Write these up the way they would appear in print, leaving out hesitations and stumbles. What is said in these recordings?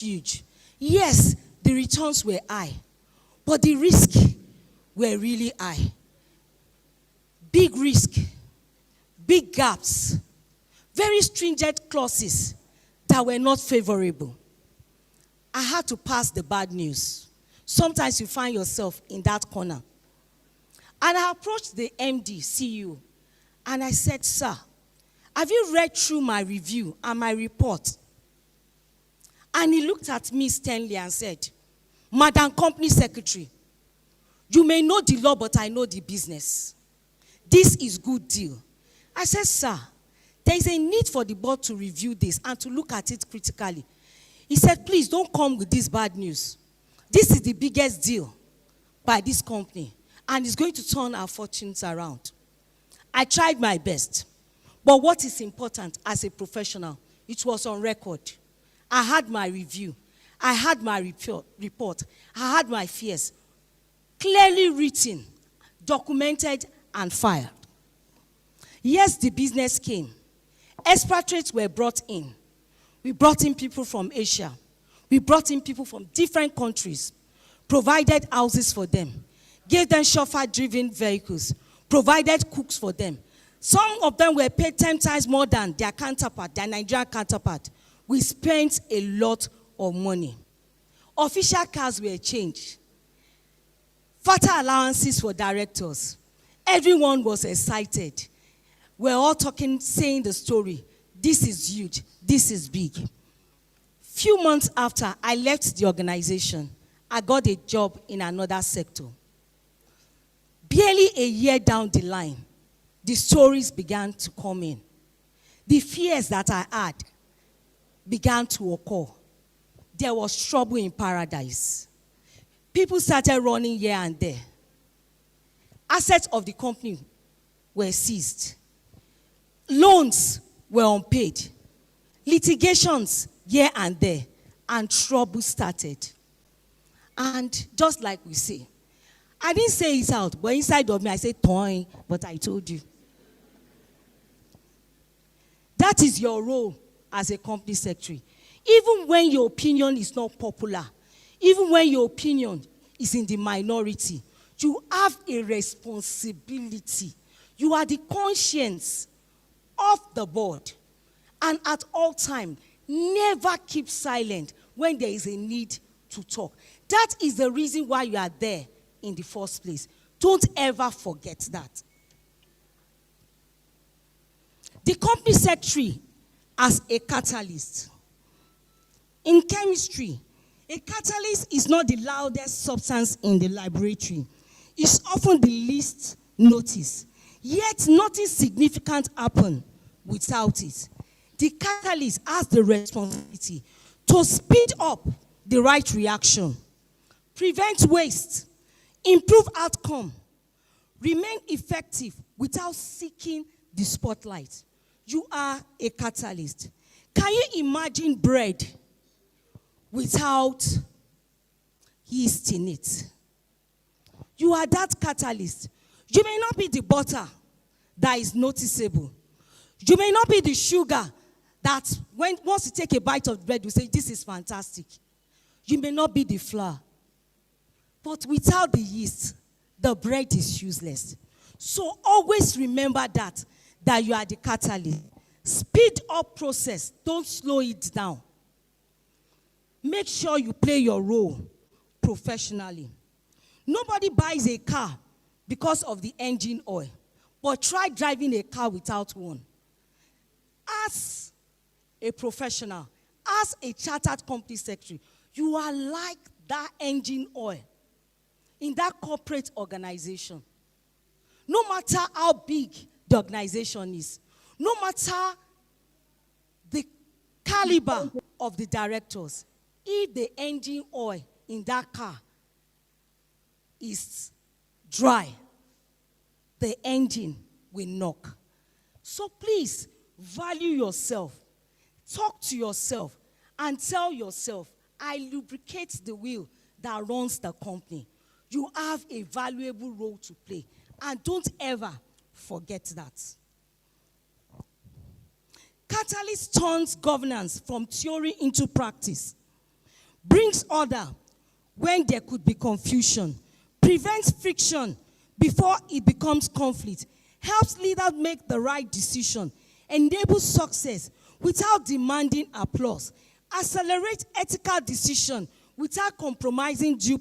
huge. Yes, the returns were high, but the risk were really high. Big risk, big gaps, very stringent clauses that were not favorable. I had to pass the bad news. Sometimes you find yourself in that corner. And I approached the MD, CEO, and I said, sir, have you read through my review and my report? And he looked at me sternly and said, Madam Company Secretary, you may know the law, but I know the business. This is good deal. I said, sir, there is a need for the board to review this and to look at it critically. He said, please don't come with this bad news. This is the biggest deal by this company, and it's going to turn our fortunes around. I tried my best. But what is important as a professional, it was on record. I had my review. I had my report. I had my fears. Clearly written, documented, and filed. Yes, the business came. Expatriates were brought in. We brought in people from Asia. We brought in people from different countries, provided houses for them, gave them chauffeur-driven vehicles, provided cooks for them. Some of them were paid 10 times more than their counterpart, their Nigerian counterpart. We spent a lot of money. Official cars were changed. Fatter allowances for directors. Everyone was excited. We're all talking, saying the story. This is huge. This is big. Few months after I left the organization, I got a job in another sector. Barely a year down the line, the stories began to come in. The fears that I had began to occur. There was trouble in paradise. People started running here and there. Assets of the company were seized. Loans were unpaid. Litigations here and there. And trouble started. And just like we say, I didn't say it out, but inside of me I said, toy, but I told you. That is your role as a company secretary. Even when your opinion is not popular, even when your opinion is in the minority, you have a responsibility. You are the conscience of the board. And at all times, never keep silent when there is a need to talk. That is the reason why you are there in the first place. Don't ever forget that. The company secretary as a catalyst. In chemistry, a catalyst is not the loudest substance in the laboratory. It's often the least noticed. Yet nothing significant happens without it. The catalyst has the responsibility to speed up the right reaction, prevent waste, improve outcome, remain effective without seeking the spotlight. You are a catalyst. Can you imagine bread without yeast in it? You are that catalyst. You may not be the butter that is noticeable. You may not be the sugar that once you take a bite of bread, you say, this is fantastic. You may not be the flour. But without the yeast, the bread is useless. So always remember that you are the catalyst. Speed up process. Don't slow it down. Make sure you play your role professionally. Nobody buys a car because of the engine oil. But try driving a car without one. As a professional, as a chartered company secretary, you are like that engine oil in that corporate organization. No matter how big the organization is, no matter the caliber of the directors, if the engine oil in that car is dry, the engine will knock. So please, value yourself. Talk to yourself and tell yourself, I lubricate the wheel that runs the company. You have a valuable role to play. And don't ever forget that. Catalyst turns governance from theory into practice. brings order when there could be confusion, prevents friction before it becomes conflict, helps leaders make the right decision, enables success without demanding applause, accelerates ethical decision without compromising due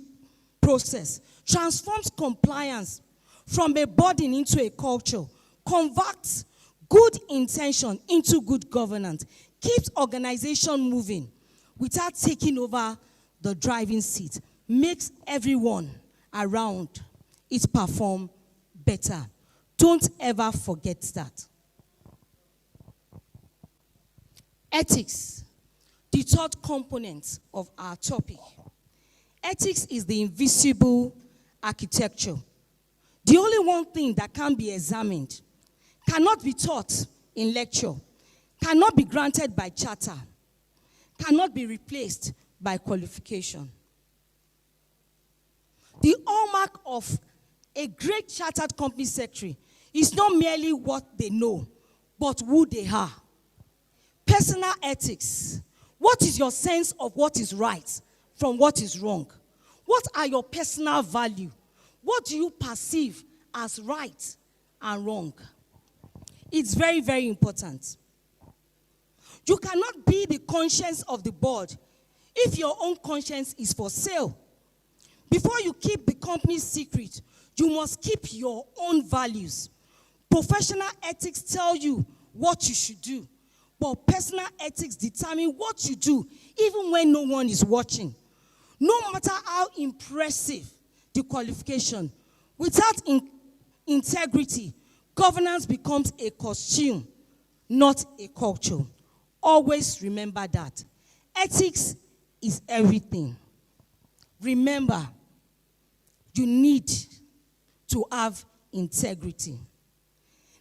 process, transforms compliance from a burden into a culture, converts good intention into good governance, keeps organization moving without taking over the driving seat, makes everyone around it perform better. Don't ever forget that. Ethics, the third component of our topic. Ethics is the invisible architecture. The only one thing that can be examined, cannot be taught in lecture, cannot be granted by charter, cannot be replaced by qualification. The hallmark of a great chartered company secretary is not merely what they know, but who they are. Personal ethics. What is your sense of what is right from what is wrong? What are your personal values? What do you perceive as right and wrong? It's very, very important. You cannot be the conscience of the board if your own conscience is for sale. Before you keep the company's secret, you must keep your own values. Professional ethics tell you what you should do, but personal ethics determine what you do even when no one is watching. No matter how impressive the qualification, without integrity, governance becomes a costume, not a culture. Always remember that. Ethics is everything. Remember, you need to have integrity.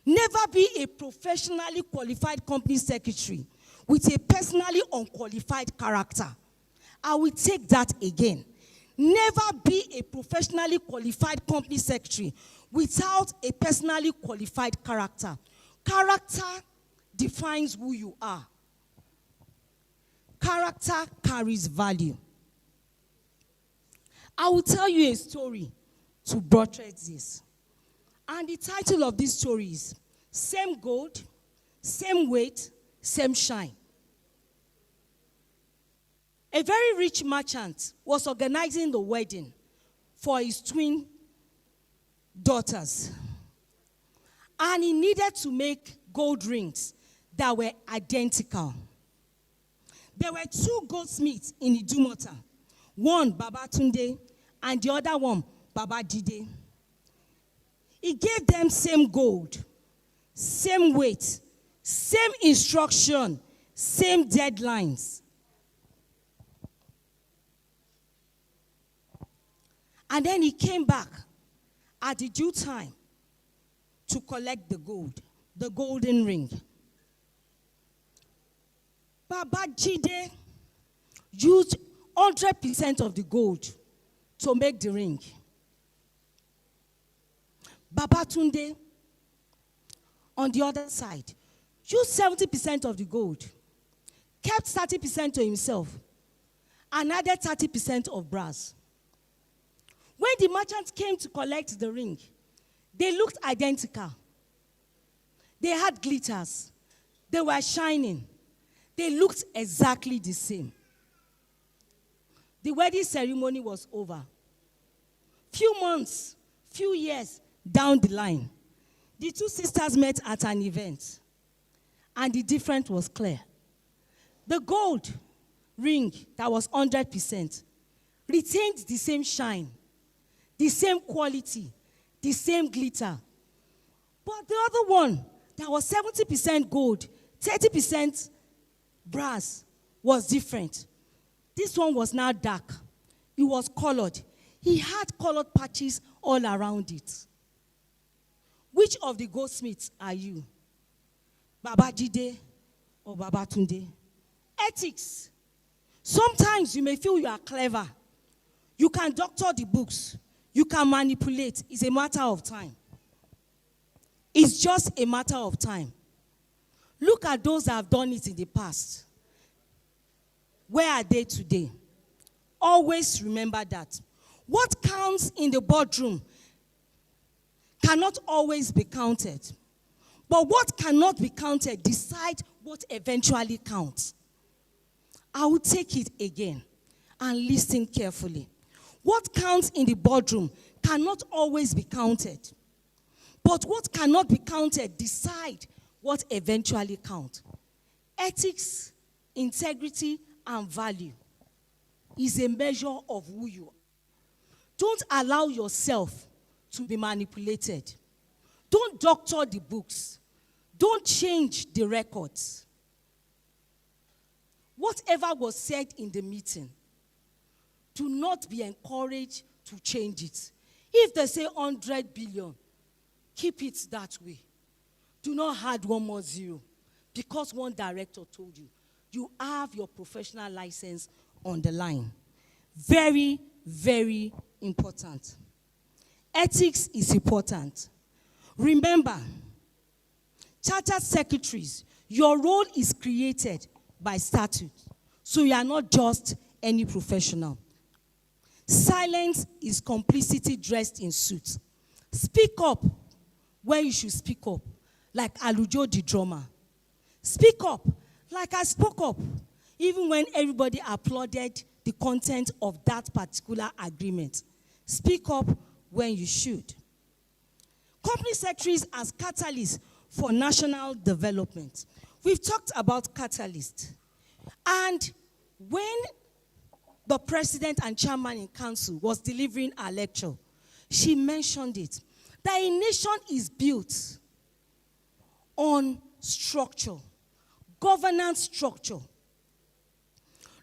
Never be a professionally qualified company secretary with a personally unqualified character. I will take that again. Never be a professionally qualified company secretary without a personally qualified character. Character defines who you are. Character carries value. I will tell you a story to buttress this. And the title of this story is Same Gold, Same Weight, Same Shine. A very rich merchant was organizing the wedding for his twin daughters. And he needed to make gold rings that were identical. There were two goldsmiths in Idumota. One, Babatunde, and the other one, Babajide. He gave them same gold, same weight, same instruction, same deadlines. And then he came back at the due time to collect the gold, the golden ring. Babajide used 100% of the gold to make the ring. Babatunde, on the other side, used 70% of the gold, kept 30% to himself, and added 30% of brass. When the merchant came to collect the ring, they looked identical. They had glitters. They were shining. They looked exactly the same. The wedding ceremony was over. Few months, few years down the line, the two sisters met at an event, and the difference was clear. The gold ring that was 100% retained the same shine, the same quality, the same glitter. But the other one that was 70% gold, 30% brass was different. This one was now dark. It was colored. He had colored patches all around it. Which of the goldsmiths are you? Babajide or Babatunde? Ethics. Sometimes you may feel you are clever. You can doctor the books. You can manipulate. It's a matter of time. It's just a matter of time. Look at those that have done it in the past. Where are they today? Always remember that. What counts in the boardroom cannot always be counted. But what cannot be counted decide what eventually counts. I will take it again and listen carefully. What counts in the boardroom cannot always be counted. But what cannot be counted decide what eventually counts. Ethics, integrity, and value is a measure of who you are. Don't allow yourself to be manipulated. Don't doctor the books. Don't change the records. Whatever was said in the meeting, do not be encouraged to change it. If they say 100 billion, keep it that way. Do not add one more zero because one director told you. You have your professional license on the line. Very, very important. Ethics is important. Remember, chartered secretaries, your role is created by statute. So you are not just any professional. Silence is complicity dressed in suits. Speak up when you should speak up, like Alujo the drummer. Speak up like I spoke up, even when everybody applauded the content of that particular agreement. Speak up when you should. Company secretaries as catalysts for national development. We've talked about catalyst. And when the president and chairman in council was delivering a lecture, she mentioned it. That a nation is built on structure, governance structure.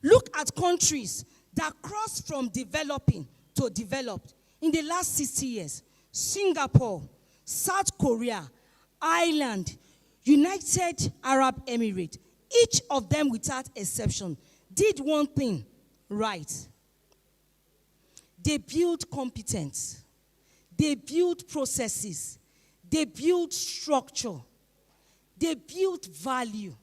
Look at countries that crossed from developing to developed in the last 60 years. Singapore, South Korea, Ireland, United Arab Emirates, each of them without exception, did one thing right. They built competence. They built processes. They built structure. They built value.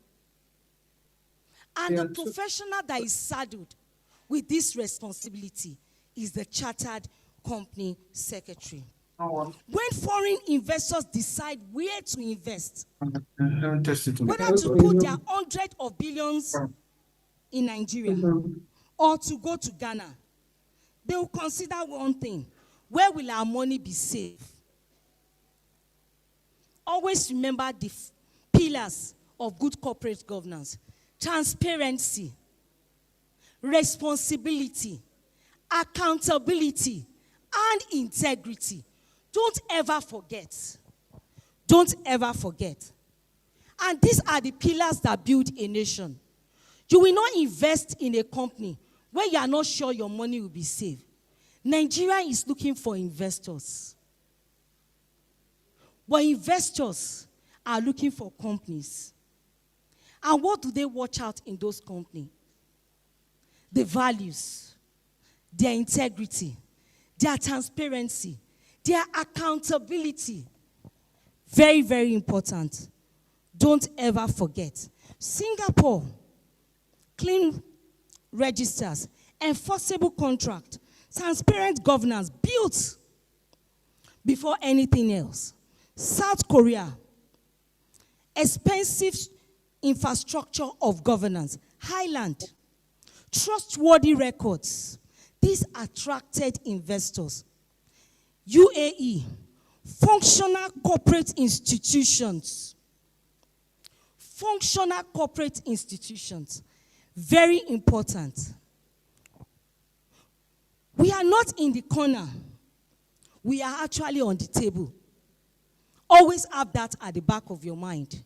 And the professional that is saddled with this responsibility is the chartered company secretary. When foreign investors decide where to invest, whether to put their hundreds of billions in Nigeria or to go to Ghana, they will consider one thing: where will our money be safe? Always remember the pillars of good corporate governance: transparency, responsibility, accountability, and integrity. Don't ever forget. Don't ever forget. And these are the pillars that build a nation. You will not invest in a company where you are not sure your money will be safe. Nigeria is looking for investors. But investors are looking for companies. And what do they watch out in those companies? The values, their integrity, their transparency, their accountability. Very, very important. Don't ever forget. Singapore, clean registers, enforceable contract, transparent governance built before anything else. South Korea, expensive infrastructure of governance. Highland, trustworthy records. These attracted investors. UAE, functional corporate institutions. Functional corporate institutions. Very important. We are not in the corner. We are actually on the table. Always have that at the back of your mind.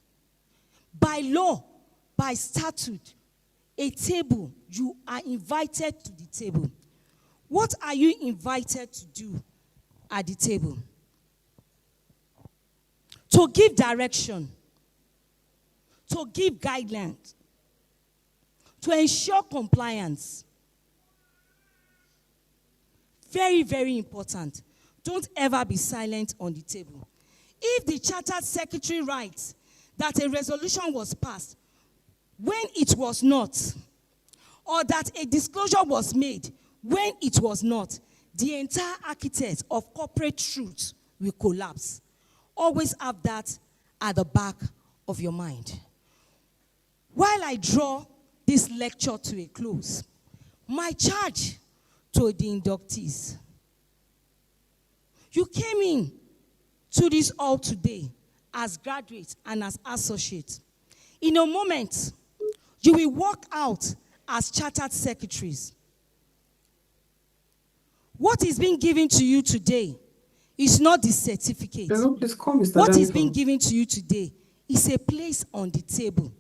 By law, by statute, a table, you are invited to the table. What are you invited to do at the table? To give direction, to give guidelines, to ensure compliance. Very, very important. Don't ever be silent on the table. If the chartered secretary writes that a resolution was passed when it was not, or that a disclosure was made When it was not, the entire architect of corporate truth will collapse. Always have that at the back of your mind. While I draw this lecture to a close, my charge to the inductees. You came in to this hall today as graduates and as associates. In a moment, you will walk out as chartered secretaries. What is being given to you today is not the certificate. What is being given to you today is a place on the table.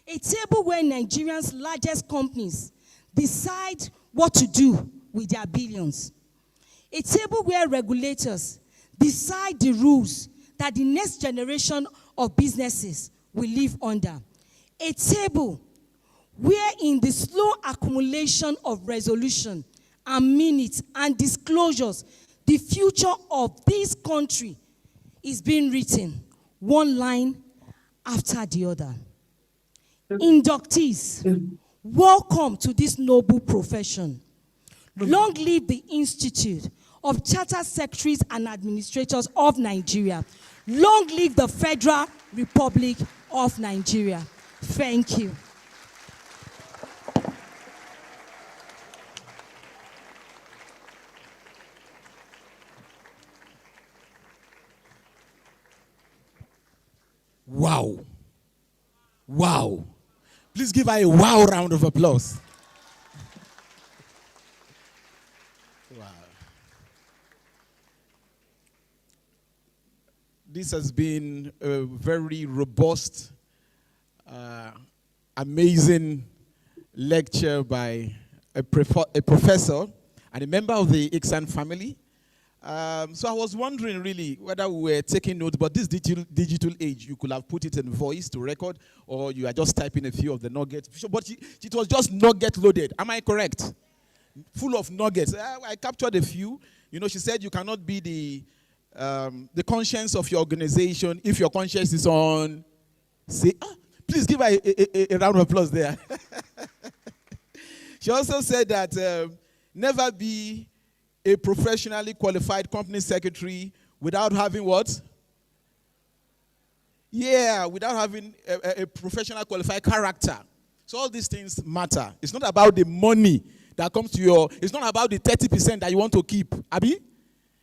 A table where Nigeria's largest companies decide what to do with their billions. A table where regulators decide the rules that the next generation of businesses will live under. A table where in the slow accumulation of resolution and minutes and disclosures, the future of this country is being written one line after the other. Inductees, welcome to this noble profession. Long live the Institute of Chartered Secretaries and Administrators of Nigeria. Long live the Federal Republic of Nigeria. Thank you. Wow. Wow. Please give her a wow round of applause. Wow. This has been a very robust, amazing lecture by a professor and a member of the Iksan family. So I was wondering really whether we were taking notes, but this digital age, you could have put it in voice to record, or you are just typing a few of the nuggets. But it was just nugget loaded. Am I correct? Full of nuggets. I captured a few. You know, she said you cannot be the conscience of your organization if your conscience is on. Say, please give her a round of applause there. She also said that never be a professionally qualified company secretary without having what? Yeah, without having a professional qualified character. So all these things matter. It's not about the money that comes to your, it's not about the 30% that you want to keep, Abi?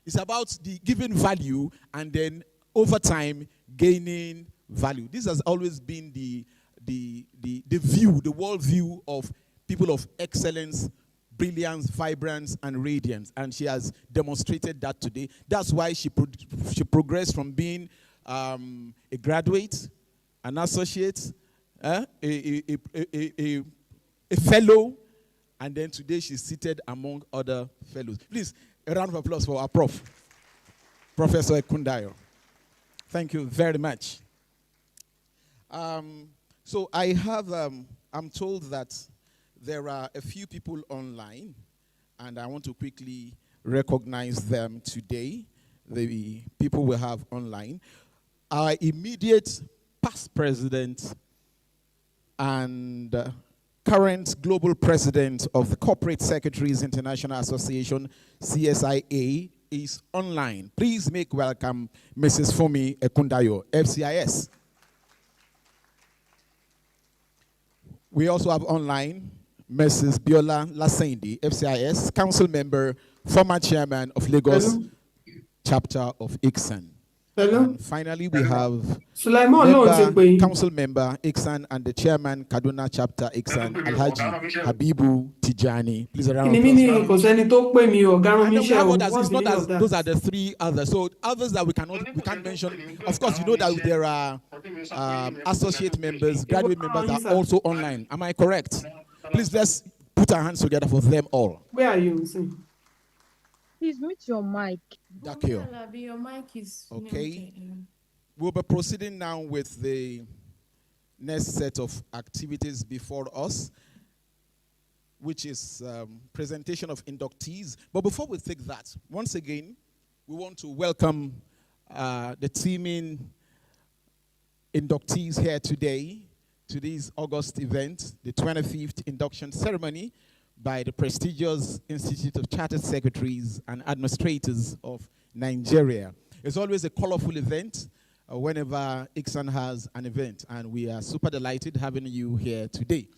It's about the giving value and then over time gaining value. This has always been the view, the world view of people of excellence, brilliance, vibrance, and radiance. And she has demonstrated that today. That's why she progressed from being a graduate, an associate, a fellow, and then today she's seated among other fellows. Please, a round of applause for our prof, Professor Ekundayo. Thank you very much. So I have, I'm told that there are a few people online, and I want to quickly recognize them today, the people we have online. Our immediate past president and current global president of the Corporate Secretaries International Association, CSIA, is online. Please make welcome Mrs. Fumi Ekundayo, FCIS. We also have online Mrs. Biola Lasendi, FCIS, council member, former chairman of Lagos chapter of Iksan. And finally, we have council member Iksan and the chairman Kaduna chapter Iksan, Alhaji Habibu Tijani. Please a round of applause. And then we have others. It's not as those are the three others. So others that we can't mention. Of course, you know that there are associate members, graduate members that are also online. Am I correct? Please let's put our hands together for them all. Where are you? Please mute your mic. Thank you. Your mic is okay. We'll be proceeding now with the next set of activities before us, which is presentation of inductees. But before we take that, once again, we want to welcome the teaming inductees here today to this August event, the 25th induction ceremony by the prestigious Institute of Chartered Secretaries and Administrators of Nigeria. It's always a colorful event whenever ICSAN has an event, and we are super delighted having you here today.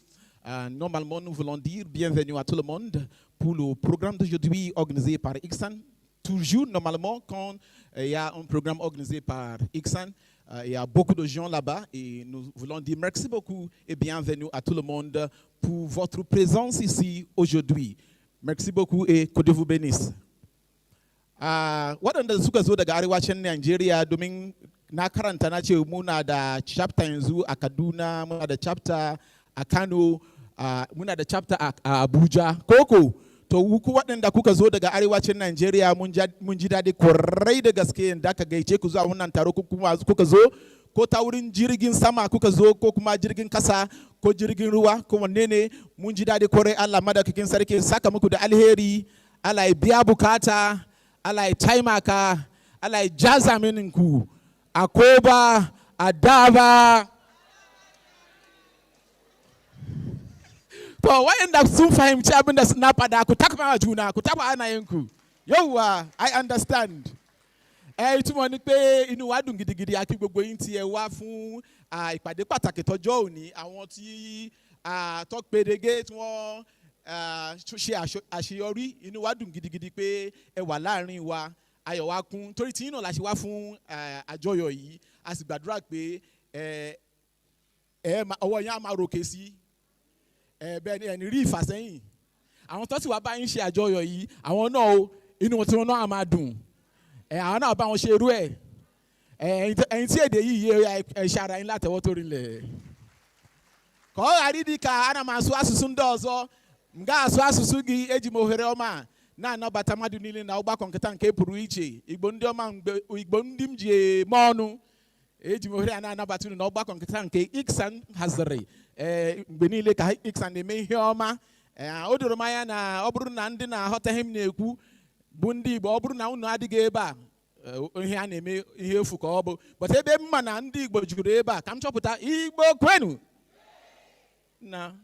Normalement, nous voulons dire bienvenue à tout le monde pour le programme d'aujourd'hui organisé par ICSAN. Toujours, normalement, quand il y a un programme organisé par ICSAN, il y a beaucoup de gens là-bas et nous voulons dire merci beaucoup et bienvenue à tout le monde pour votre présence ici aujourd'hui. Merci beaucoup et que Dieu vous bénisse. Waɗanda suka zo daga arewacin Najeriya domin na karanta na ce muna da chapter yanzu a Kaduna, muna da chapter a Kano, muna da chapter a Abuja. Koko, to ku waɗanda kuka zo daga arewacin Najeriya mun ji daɗi kwarai da gaske da aka gaice ku zuwa wannan taro kuma kuka zo ko ta wurin jirgin sama kuka zo ko kuma jirgin kasa ko jirgin ruwa ko wanne ne mun ji daɗi kwarai. Allah madaukakin sarki saka muku da alheri, Allah ya biya bukata, Allah ya taimaka, Allah ya jaza mininku a Koba, a Daba. To wayanda sun fahimci abin da na faɗa ku takma juna, ku taba anayenku. Yawwa, I understand. Ìtumọ̀ ni pé inú wa dùn gidigidi àti gbogbo yín tí ẹ wá fún ìpàdé pàtàkì tọjọ́ òní, àwọn tí tó perege tí wọ́n ṣe àṣeyọrí, inú wa dùn gidigidi pé ẹ wà láàrin wa, ayọ̀ wa kún torí tí yín náà la ṣe wá fún àjọyọ̀ yìí, a sì gbàdúrà pé ọwọ́ yín á máa ròkè sí bẹ́ẹ̀ ni ẹni rí ìfàsẹ́yìn. Àwọn tó sì wá bá yín ṣe àjọyọ̀ yìí, àwọn náà inú wọn tí wọn náà á máa dùn. Àwọn náà bá wọn ṣe irú ẹ̀. Ẹ̀yin tí èdè yìí yé ẹ̀ṣẹ̀ ara yín látẹ̀wọ́ tó rinlẹ̀. Kọ́ àrídìkà ana máa sọ asụsụ ndị ọzọ, nga asụ asụsụ gị eji m ohere ọma na-anabata mmadụ niile na ọgbakọ nkịta nke pụrụ iche. Igbo ndị ọma Igbo ndị m ji eme ọnụ eji m ohere a na-anabata unu na ọgbakọ nkịta nke ICSAN haziri mgbe niile ka ICSAN na-eme ihe ọma. O doro m anya na ọ bụrụ na ndị na-aghọtaghị m na-ekwu bụ ndị Igbo, ọ bụrụ na unu adịghị ebe a ihe a na-eme ihe efu ka ọ bụ, but ebe mma na ndị Igbo juru ebe a ka m chọpụta Igbo kwenu na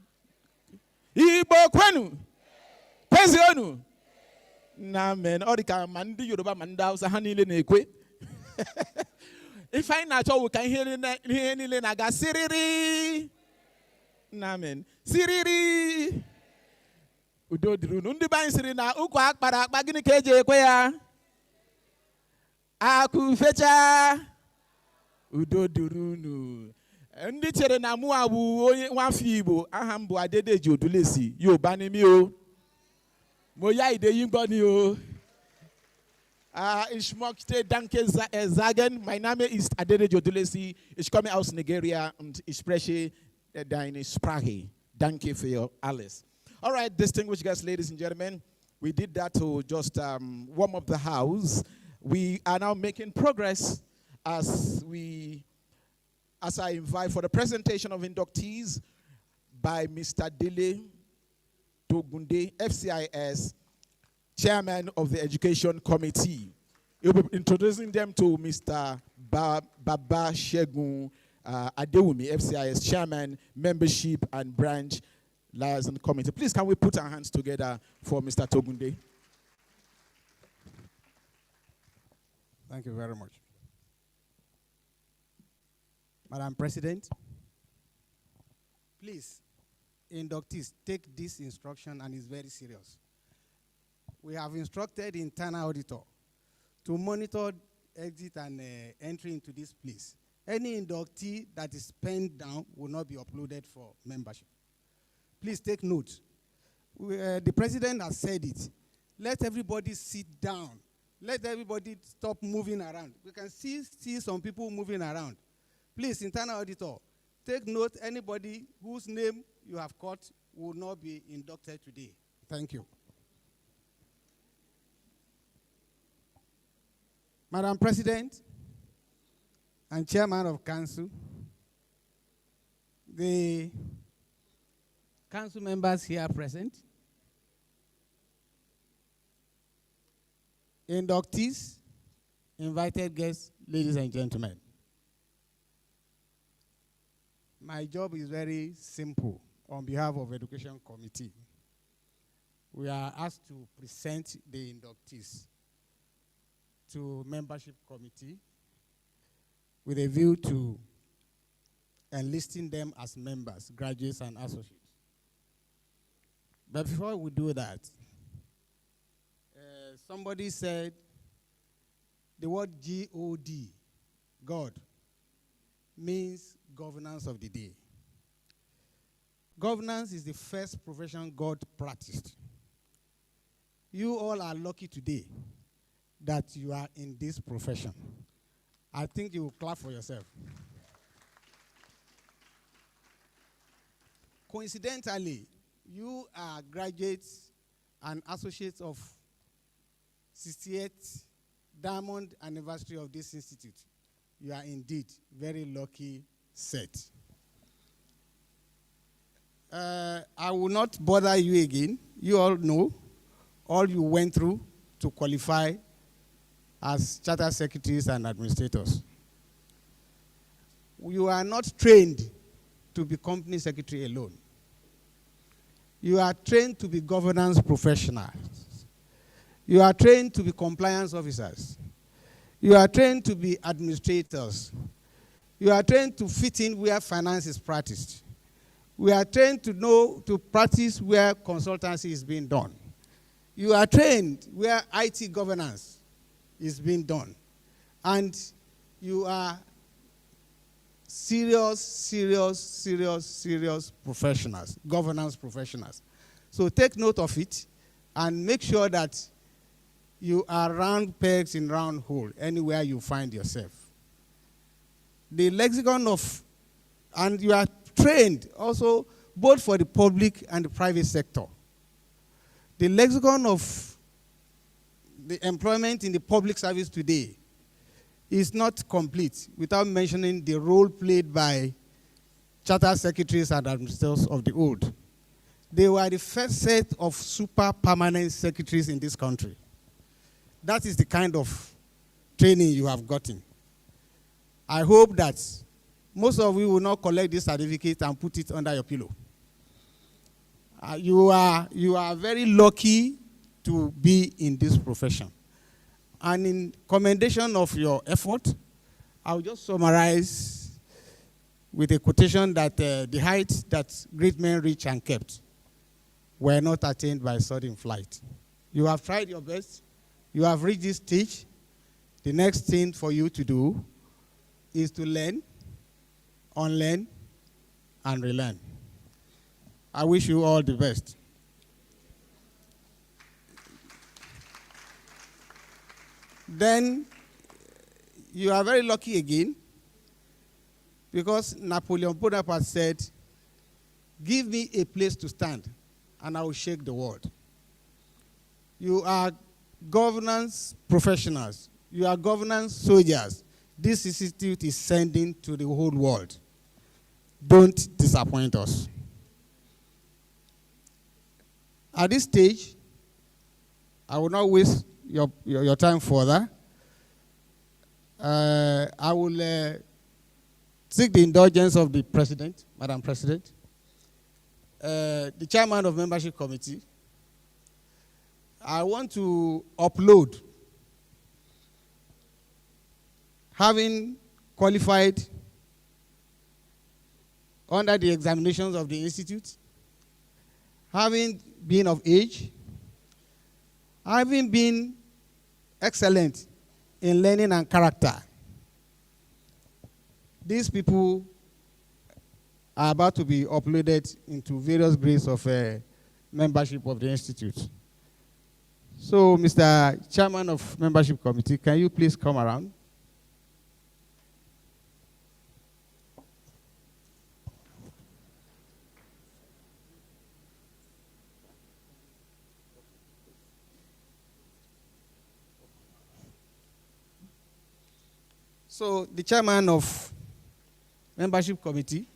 Igbo kwenu kwezionu na amen. Ọ dị ka ma ndị Yoruba ma ndị Hausa ha niile na-ekwe. Ife anyị na-achọ wụ ka ihe niile na-aga siriri na amen, siriri. Udo dịrị unu. Ndị be anyị sịrị na ụkwụ akpara akpa gịnị ka eji ekwe ya? Akụ fecha. Udo dịrị unu. Ndị chere na mụ abụ onye nwafọ Igbo, aha m bụ Adedeji Odulesi, Yoruba ni mi o. Mo ya ide yin gbọ́ ni o. Ich möchte danke sagen. Mein Name ist Adedeji Odulesi. Ich komme aus Nigeria und ich spreche deine Sprache. Danke für alles. All right, distinguished guests, ladies and gentlemen, we did that to just warm up the house. We are now making progress as I invite for the presentation of inductees by Mr. Dele Togunde, FCIS, Chairman of the Education Committee. He'll be introducing them to Mr. Baba Shegun Adewumi, FCIS Chairman, Membership and Branch Liaison Committee. Please, can we put our hands together for Mr. Togunde? Thank you very much. Madam President, please, inductees, take this instruction, and it's very serious. We have instructed the internal auditor to monitor exit and entry into this place. Any inductee that is penned down will not be uploaded for membership. Please take note. The president has said it. Let everybody sit down. Let everybody stop moving around. We can see some people moving around. Please, internal auditor, take note. Anybody whose name you have caught will not be inducted today. Thank you. Madam President and Chairman of Council, the council members here present, inductees, invited guests, ladies and gentlemen. My job is very simple on behalf of Education Committee. we are asked to present the inductees to membership committee with a view to enlisting them as members, graduates and associates. But before we do that, somebody said the word G-O-D, God, means governance of the day. Governance is the first profession God practiced. You all are lucky today that you are in this profession. I think you will clap for yourself. Coincidentally, you are graduates and associates of 68th Diamond Anniversary of this institute. You are indeed very lucky set. I will not bother you again. You all know all you went through to qualify as charter secretaries and administrators. You are not trained to be company secretary alone. You are trained to be governance professionals. You are trained to be compliance officers. You are trained to be administrators. You are trained to fit in where finance is practiced. We are trained to know, to practice where consultancy is being done. You are trained where IT governance is being done. And you are serious professionals, governance professionals. So take note of it and make sure that you are round pegs in round hole anywhere you find yourself. The lexicon of, and you are trained also both for the public and the private sector. The lexicon of the employment in the public service today is not complete without mentioning the role played by charter secretaries and administrators of the old. They were the first set of super permanent secretaries in this country. That is the kind of training you have gotten. I hope that most of you will not collect this certificate and put it under your pillow. You are very lucky to be in this profession. And in commendation of your effort, I'll just summarize with a quotation that the heights that great men reach and kept were not attained by sudden flight. You have tried your best. You have reached this stage. The next thing for you to do is to learn, unlearn, and relearn. I wish you all the best. Then you are very lucky again because Napoleon Bonaparte said, "Give me a place to stand and I will shake the world." You are governance professionals. You are governance soldiers. This institute is sending to the whole world. Don't disappoint us. At this stage, I will not waste your time further. I will seek the indulgence of the President, Madam President, the Chairman of Membership Committee. I want to upload, having qualified under the examinations of the Institute, having been of age, having been excellent in learning and character. These people are about to be uploaded into various grades of membership of the Institute. So, Mr. Chairman of Membership Committee, can you please come around? So, the Chairman of Membership Committee,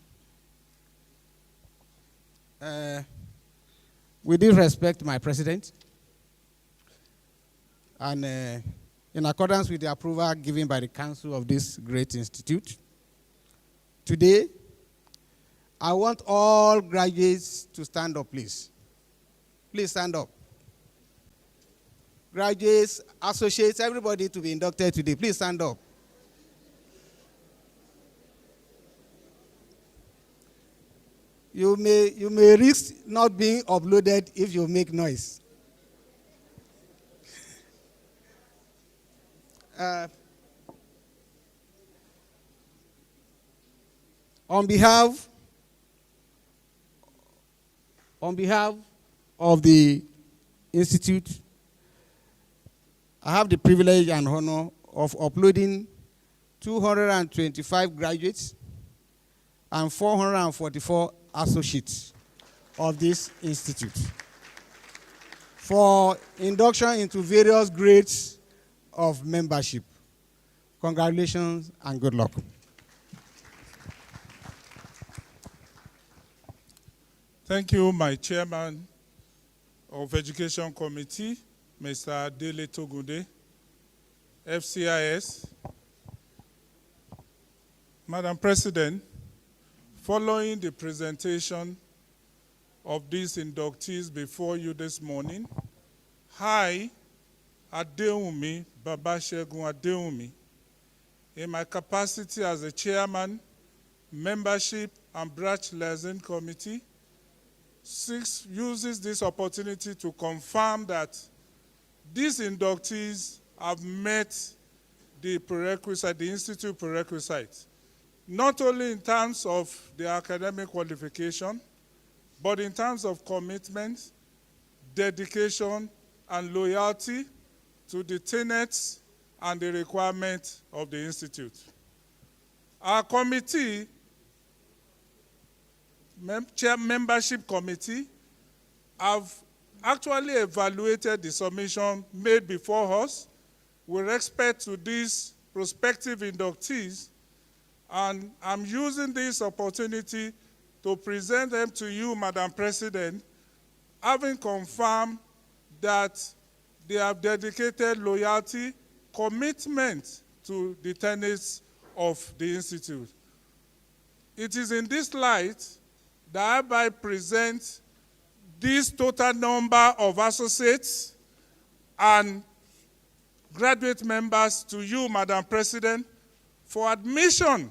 with due respect, my President, and in accordance with the approval given by the Council of this great institute, today, I want all graduates to stand up, please. Please stand up. graduates, associates, everybody to be inducted today. Please stand up. You may risk not being uploaded if you make noise. On behalf of the Institute, I have the privilege and honor of uploading 225 graduates and 444 associates of this institute for induction into various grades of membership. Congratulations and good luck. Thank you, my chairman of Education Committee, Mr. Dele Togunde, FCIS. Madam President, following the presentation of these inductees before you this morning, I, Adewumi Babashegun Adewumi, in my capacity as a chairman, membership and branch liaison committee, uses this opportunity to confirm that these inductees have met the prerequisite, the institute prerequisite, not only in terms of their academic qualification, but in terms of commitment, dedication, and loyalty to the tenets and the requirements of the institute. Our committee, membership committee, have actually evaluated the submission made before us with respect to these prospective inductees, and I'm using this opportunity to present them to you, Madam President, having confirmed that they have dedicated loyalty, commitment to the tenets of the Institute. It is in this light that I hereby present this total number of associates and graduate members to you, Madam President, for admission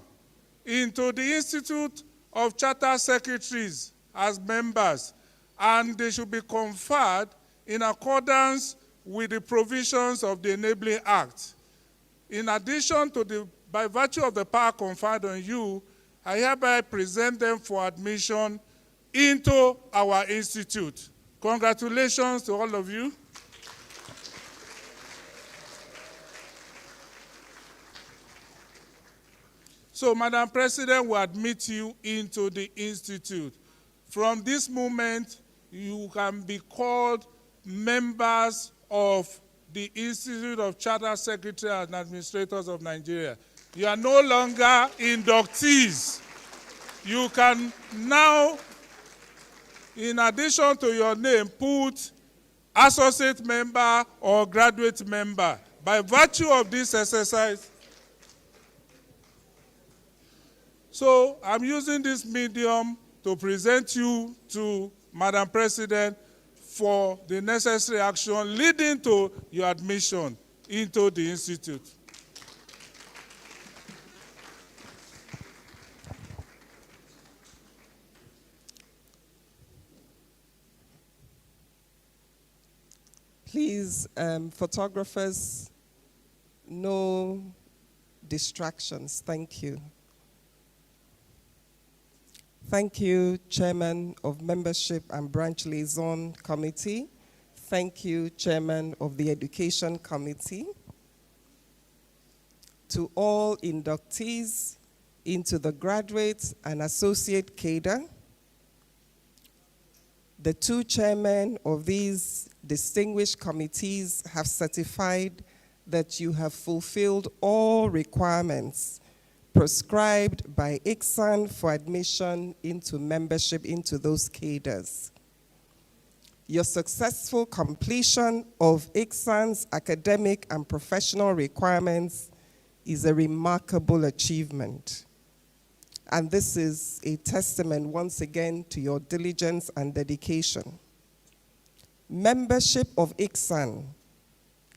into the Institute of Charter Secretaries as members, and they should be conferred in accordance with the provisions of the Enabling Act. In addition to by virtue of the power conferred on you, I hereby present them for admission into our institute. Congratulations to all of you. So, Madam President, we admit you into the institute. From this moment, you can be called members of the Institute of Charter Secretaries and Administrators of Nigeria. You are no longer inductees. You can now, in addition to your name, put associate member or graduate member. By virtue of this exercise, so I'm using this medium to present you to Madam President for the necessary action leading to your admission into the institute. Please, photographers, no distractions. Thank you. Thank you, Chairman of Membership and Branch Liaison Committee. Thank you, Chairman of the Education Committee. To all inductees into the graduate and associate cadre, the two chairmen of these distinguished committees have certified that you have fulfilled all requirements prescribed by ICSAN for admission into membership into those cadres. Your successful completion of ICSAN's academic and professional requirements is a remarkable achievement. And this is a testament once again to your diligence and dedication. Membership of ICSAN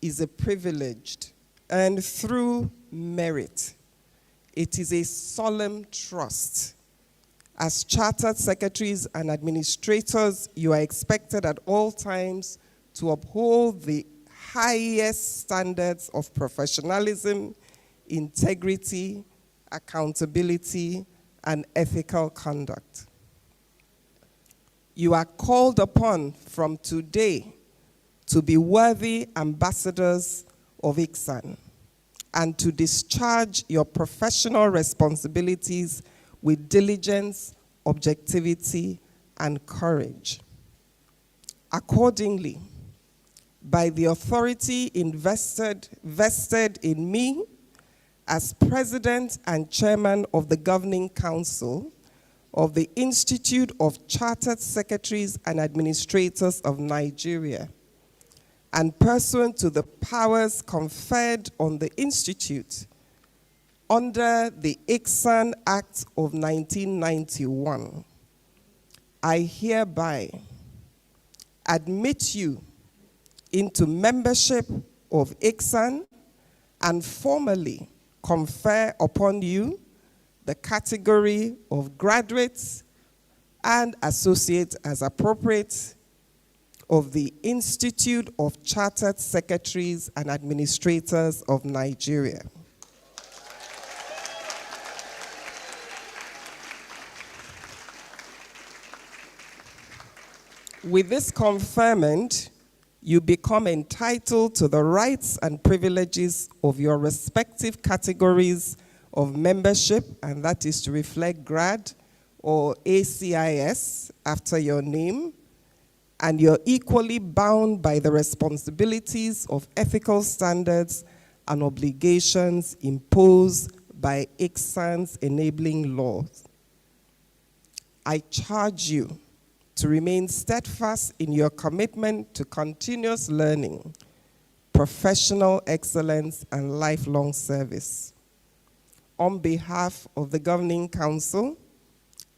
is a privilege earned through merit. It is a solemn trust. As chartered secretaries and administrators, you are expected at all times to uphold the highest standards of professionalism, integrity, accountability, and ethical conduct. You are called upon from today to be worthy ambassadors of ICSAN and to discharge your professional responsibilities with diligence, objectivity, and courage. Accordingly, by the authority vested in me as President and Chairman of the Governing Council of the Institute of Chartered Secretaries and Administrators of Nigeria, and pursuant to the powers conferred on the Institute under the ICSAN Act of 1991, I hereby admit you into membership of ICSAN and formally confer upon you the category of graduates and associates as appropriate of the Institute of Chartered Secretaries and Administrators of Nigeria. With this conferment, you become entitled to the rights and privileges of your respective categories of membership, and that is to reflect GRAD or ACIS after your name, and you're equally bound by the responsibilities of ethical standards and obligations imposed by ICSAN's enabling laws. I charge you to remain steadfast in your commitment to continuous learning, professional excellence, and lifelong service. On behalf of the Governing Council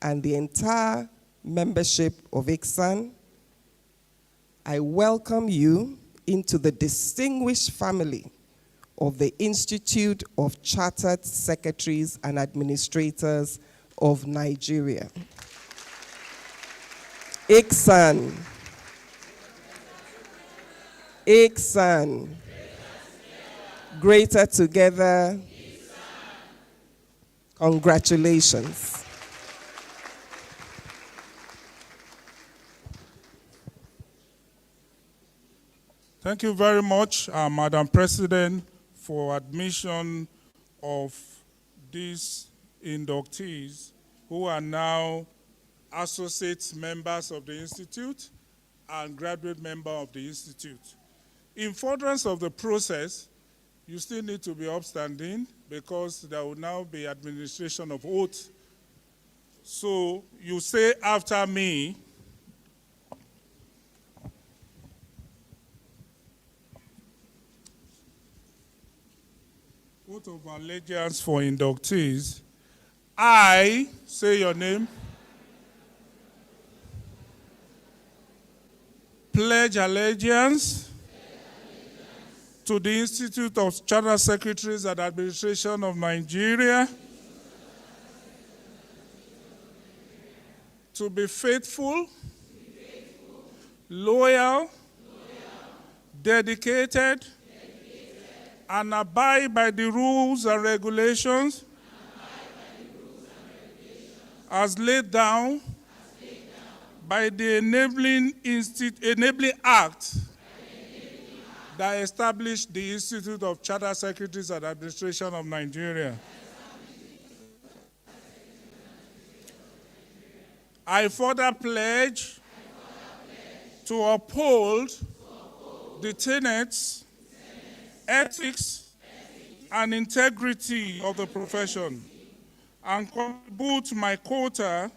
and the entire membership of ICSAN, I welcome you into the distinguished family of the Institute of Chartered Secretaries and Administrators of Nigeria. ICSAN. ICSAN. Greater together. Congratulations. Thank you very much, Madam President, for admission of these inductees who are now associate members of the Institute and graduate member of the Institute. In furtherance of the process, you still need to be upstanding because there will now be administration of oath. So you say after me, oath of allegiance for inductees. I, say your name, pledge allegiance to the Institute of Chartered Secretaries and Administration of Nigeria, to be faithful, loyal, dedicated, and abide by the rules and regulations as laid down by the enabling act that established the Institute of Chartered Secretaries and Administration of Nigeria. I further pledge to uphold the tenets, ethics, and integrity of the profession and contribute my quota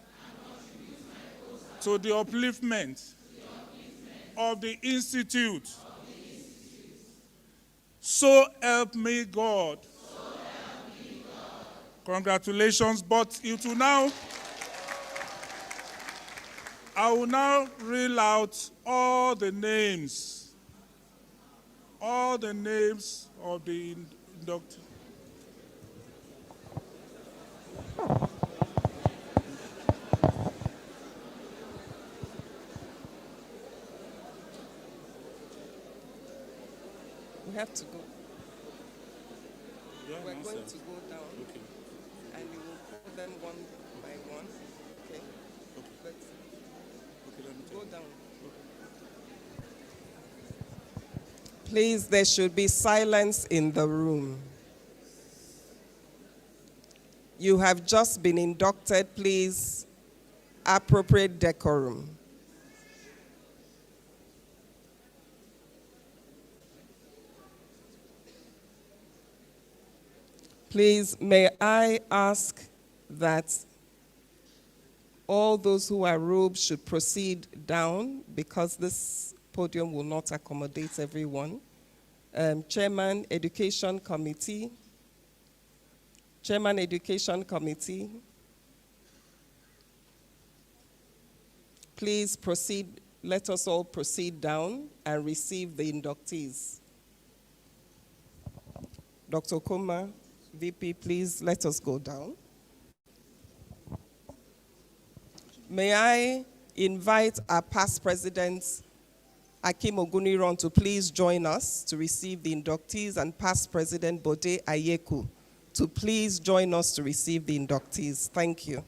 to the upliftment of the Institute. So help me God. Congratulations, but I will now reel out all the names all the names of the inductees. We have to go. Yeah, We're going nonsense. to go down, Okay. and you will put them one by one. Okay? Let's Okay, let me go tell you. down. Please, there should be silence in the room. You have just been inducted, please. Appropriate decorum. Please, may I ask that all those who are robed should proceed down because this podium will not accommodate everyone. Chairman, Education Committee. Chairman, Education Committee. Please proceed, let us all proceed down and receive the inductees. Dr. Okoma, VP, please let us go down. May I invite our past president, Akim Oguniron, to please join us to receive the inductees, and past president Bode Ayeku to please join us to receive the inductees. Thank you.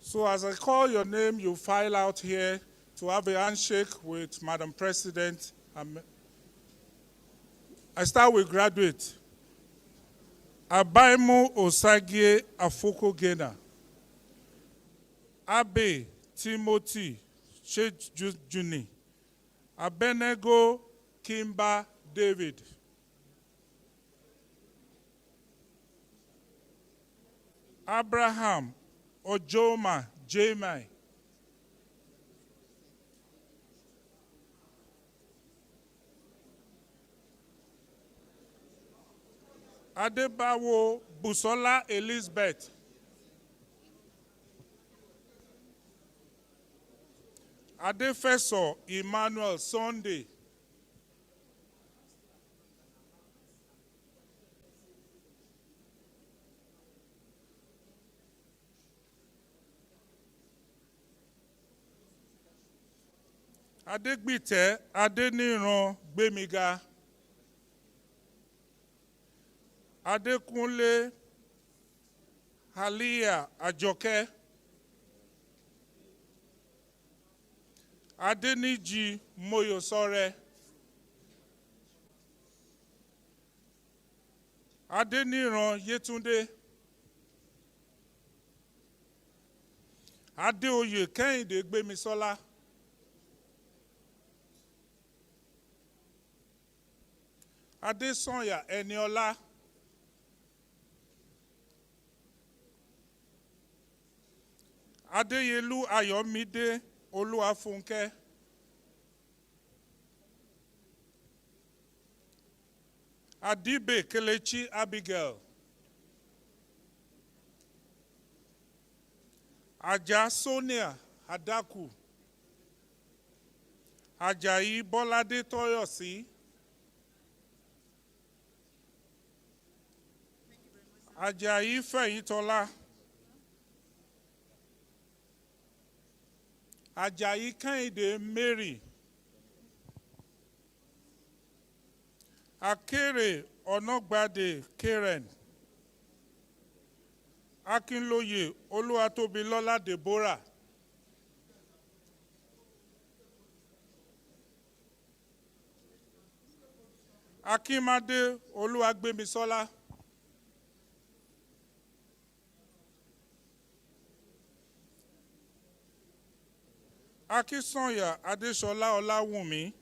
So as I call your name, you file out here to have a handshake with Madam President. I start with graduate. Abaimu Osagie Afoko Gena. Abe Timothy Chejuni. Abenego Kimba David. Abraham Ojoma Jamai. Adebawo Busola Elizabeth. Adefeso Emmanuel Sunday. Adegbite Adeniran Gbemiga. Adekunle Halia Ajoke. Adeniji Moyosore. Adeniran Yetunde. Adeoye Kehinde Gbemisola. Adesanya Eniola. Adeyelu Ayomide Oluwafunke. Adibe Kelechi Abigail. Aja Sonia Adaku. Ajayi Bolade Toyosi. Ajayi Feyintola. Ajayi Kehinde Mary. Akere Onogbade Karen. Akinloye Oluwatobilola Deborah. Akimade Oluwagbemisola. Akinsanya Adesola Olawumi.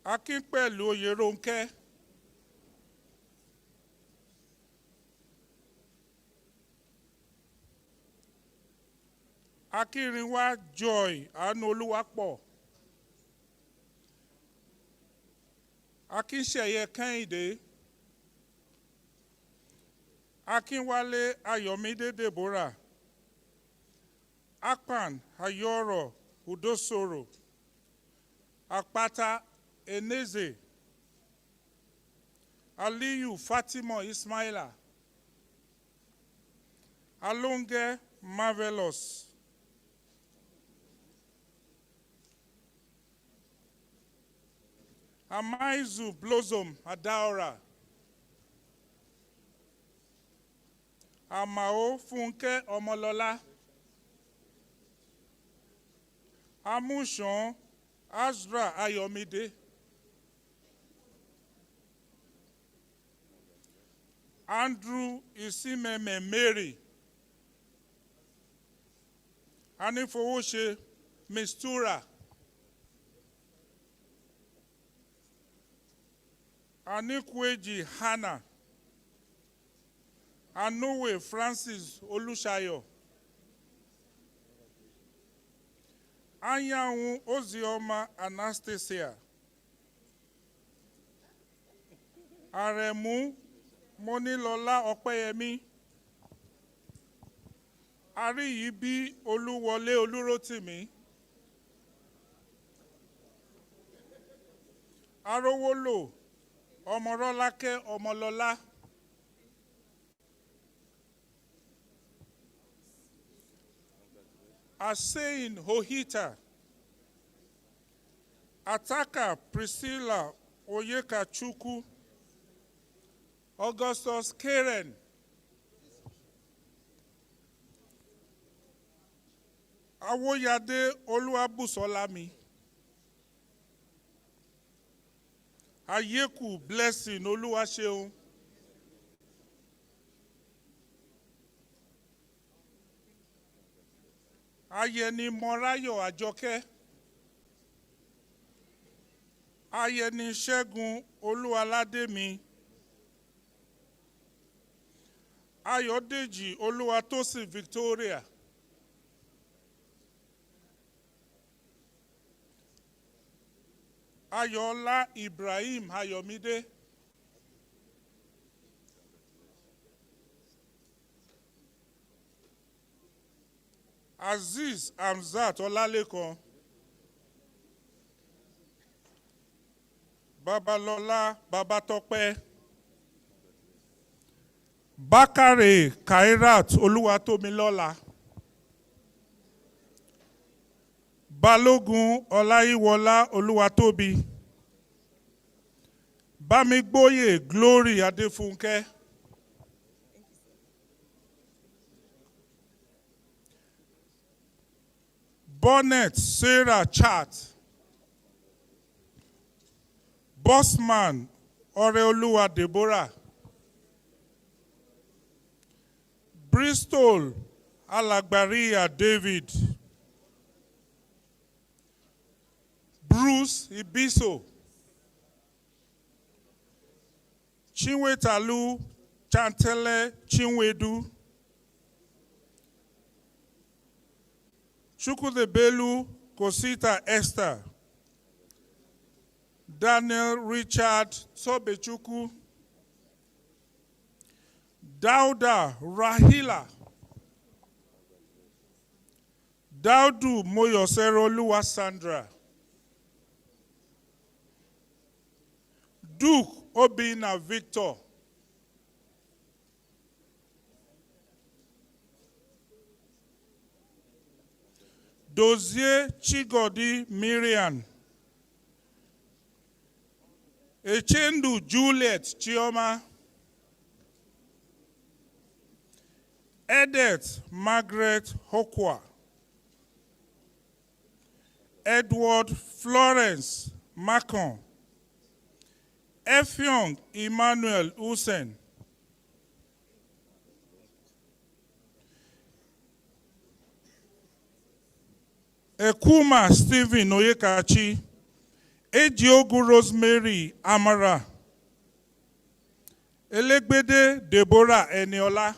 Akinpelu Oyeronke. Akirinwa Joy Anoluwapo. Akinseye Kehinde. Akinwale Ayomide Deborah. Akpan Ayoro Udosoro. Akpata Eneze. Aliyu Fatima Ismaila. Alonge Marvelous. Amaizu Blossom Adaora. Amao Funke Omolola. Amushon Azra Ayomide. Andrew Isimeme Mary. Anifowose Mistura. Anikweji Hannah. Anowe Francis Olushayo. Anyanwu Ozioma Anastasia. Aremu Monilola Opeyemi. Ariyibi Oluwole Olurotimi. Arowolo Omorolake Omolola. Asein Hohita. Ataka Priscilla Oyekachuku. Augustus Karen. Awoyade Oluwabusolami. Ayeku Blessing Oluwaseun. Ayeni Morayo Ajoke. Ayeni Segun Oluwalademi. Ayodeji Oluwatosin Victoria. Ayola Ibrahim Ayomide. Aziz Amzat Olalekan. Babalola Babatope. Bakare Kairat Oluwatomilola. Balogun Olaiwola Oluwatobi. Bamigboye Glory Adefunke. Bonnet Sarah Chat. Bossman Oreoluwa Deborah. Bristol Alagbaria David. Bruce Ibiso. Chinwetalu Chantele Chinwedu. Chukwudebelu Kosita Esther, Daniel Richard Sobechukwu, Dauda Rahila, Daudu Moyosero Luwa Sandra, Duke Obina Victor, Dozie Chigodi Miriam, Echendu Juliet Chioma, Edith Margaret Hokwa, Edward Florence Macon, Effiong Emmanuel Hussein, Ekuma Stephen Oyekachi, Ejiogu Rosemary Amara, Elegbede Deborah Eniola,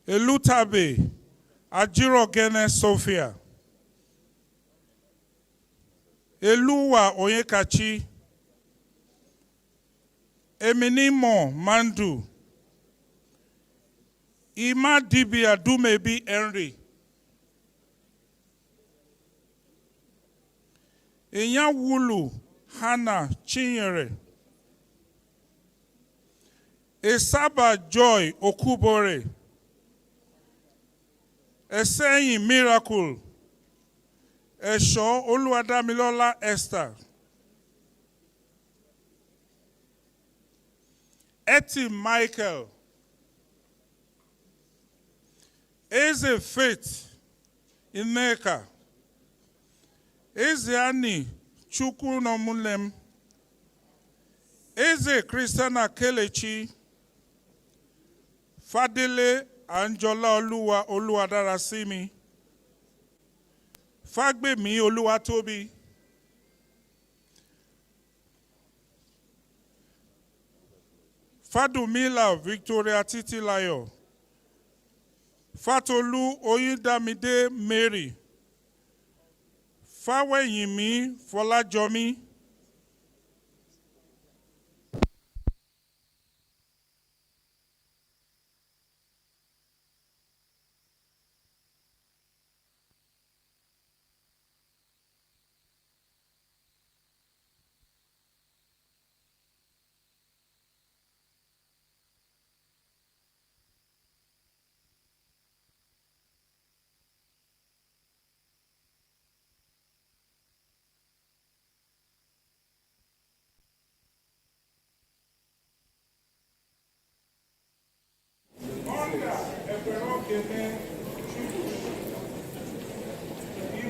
Elutabe Ajirogene Sophia, Eluwa Oyekachi, Eminimo Mandu, Ima Dibia Dumebi Henry, Enyawulu Hannah Chinyere, Esaba Joy Okubore, Eseyin Miracle, Esho Oluwadamilola Esther, Eti Michael, Eze Faith Ineka, Eze Ani Chukwu Nomulem, Eze Christiana Kelechi, Fadele Anjola Oluwa Oluwadarasimi, Fagbemi Oluwatobi, Fadumila Victoria Titilayo, Fatolu Oyindamide Mary, Faweyimi Folajomi,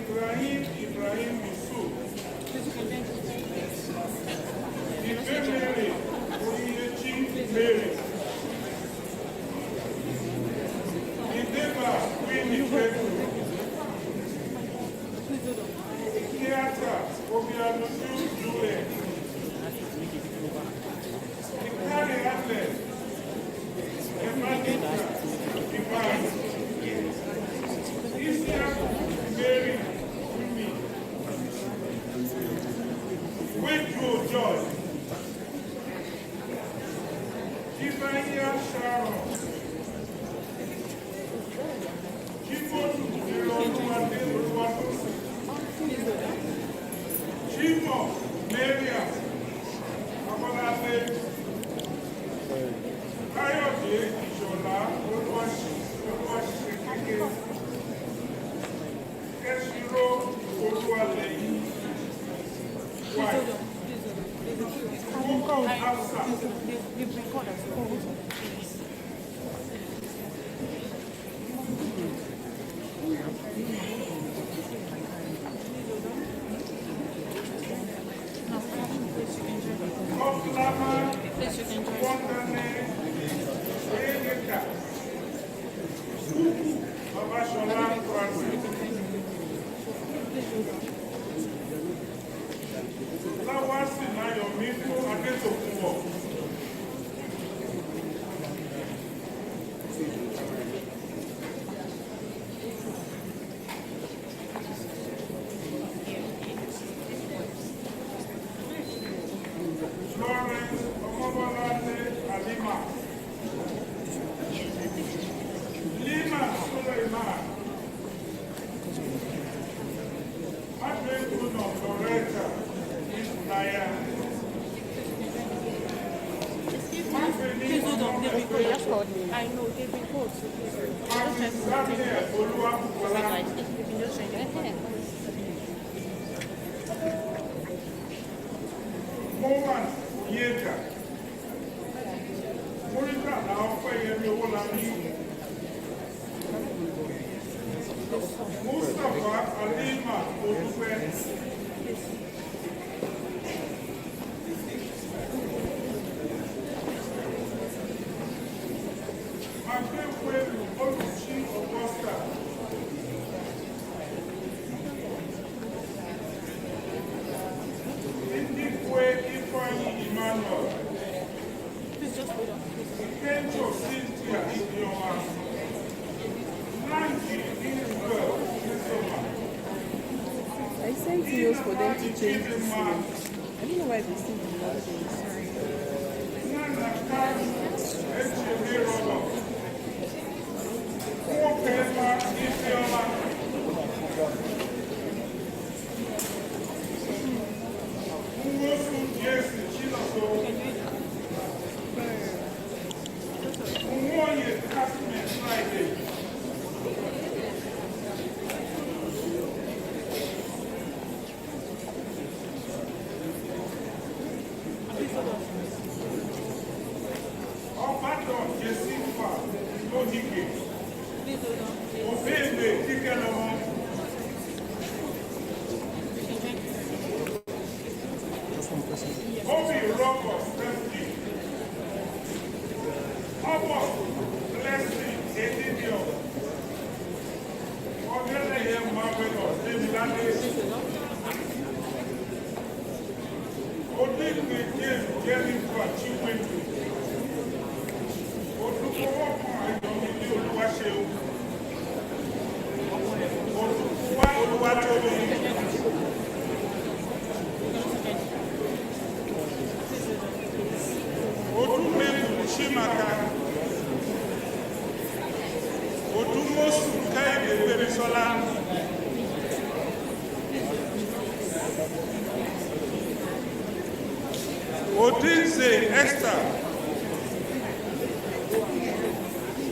Ibrahim Yusuf, Mary, Oyechi Mary, Ideba Winnie Pedro, Theatre Obianusu Juliet, Ikari Atlet, Evangelista Divine, Isiaku Mary, Wendell Joy, Divania Sharon, Chifotu Oluwade Oluwatosi, Chimo Maria Abolade, Kayode Ishola Oluwasekeke, Keshiro Oluwaleyi, White. just called me. I know, they've been called. So please, just try to maintain it. Like, if you can just change it. Mustafa Alima Olufẹ. Akekwe Oluchi Augusta. Ndikwe Ifeanyi Emmanuel. Kenjo Cynthia Idioma. Nanji Israel Isoma. I sent emails for them to change this name. I don't know why they sent the other day. Sorry. Nana Kari Echebe Robert. Kwopema Ifeoma. Nwosu Jesi Chilaso. Nwoye Kasme Friday. Ọbadàn Jesifa Lóhìkè. Obéèlè Kíkẹ́lọ́mọ. Obi Rọ́pọ̀ Stephanie. Ọbọ̀ Blessing Edidio. Ọ̀gẹ́lẹ̀yẹ Marvelous Demilade. Odinwe James Jennifer Chiwendu. Olùkọ́wọ́pọ̀ Ayọ̀mídé Olúwaṣeun. Olùkọ́wá Olúwatóbi. Odúmẹ́kù Chimaka. Odúmọ̀sù Káyọ̀dé Gbémisọ́lá. Odinze Esther.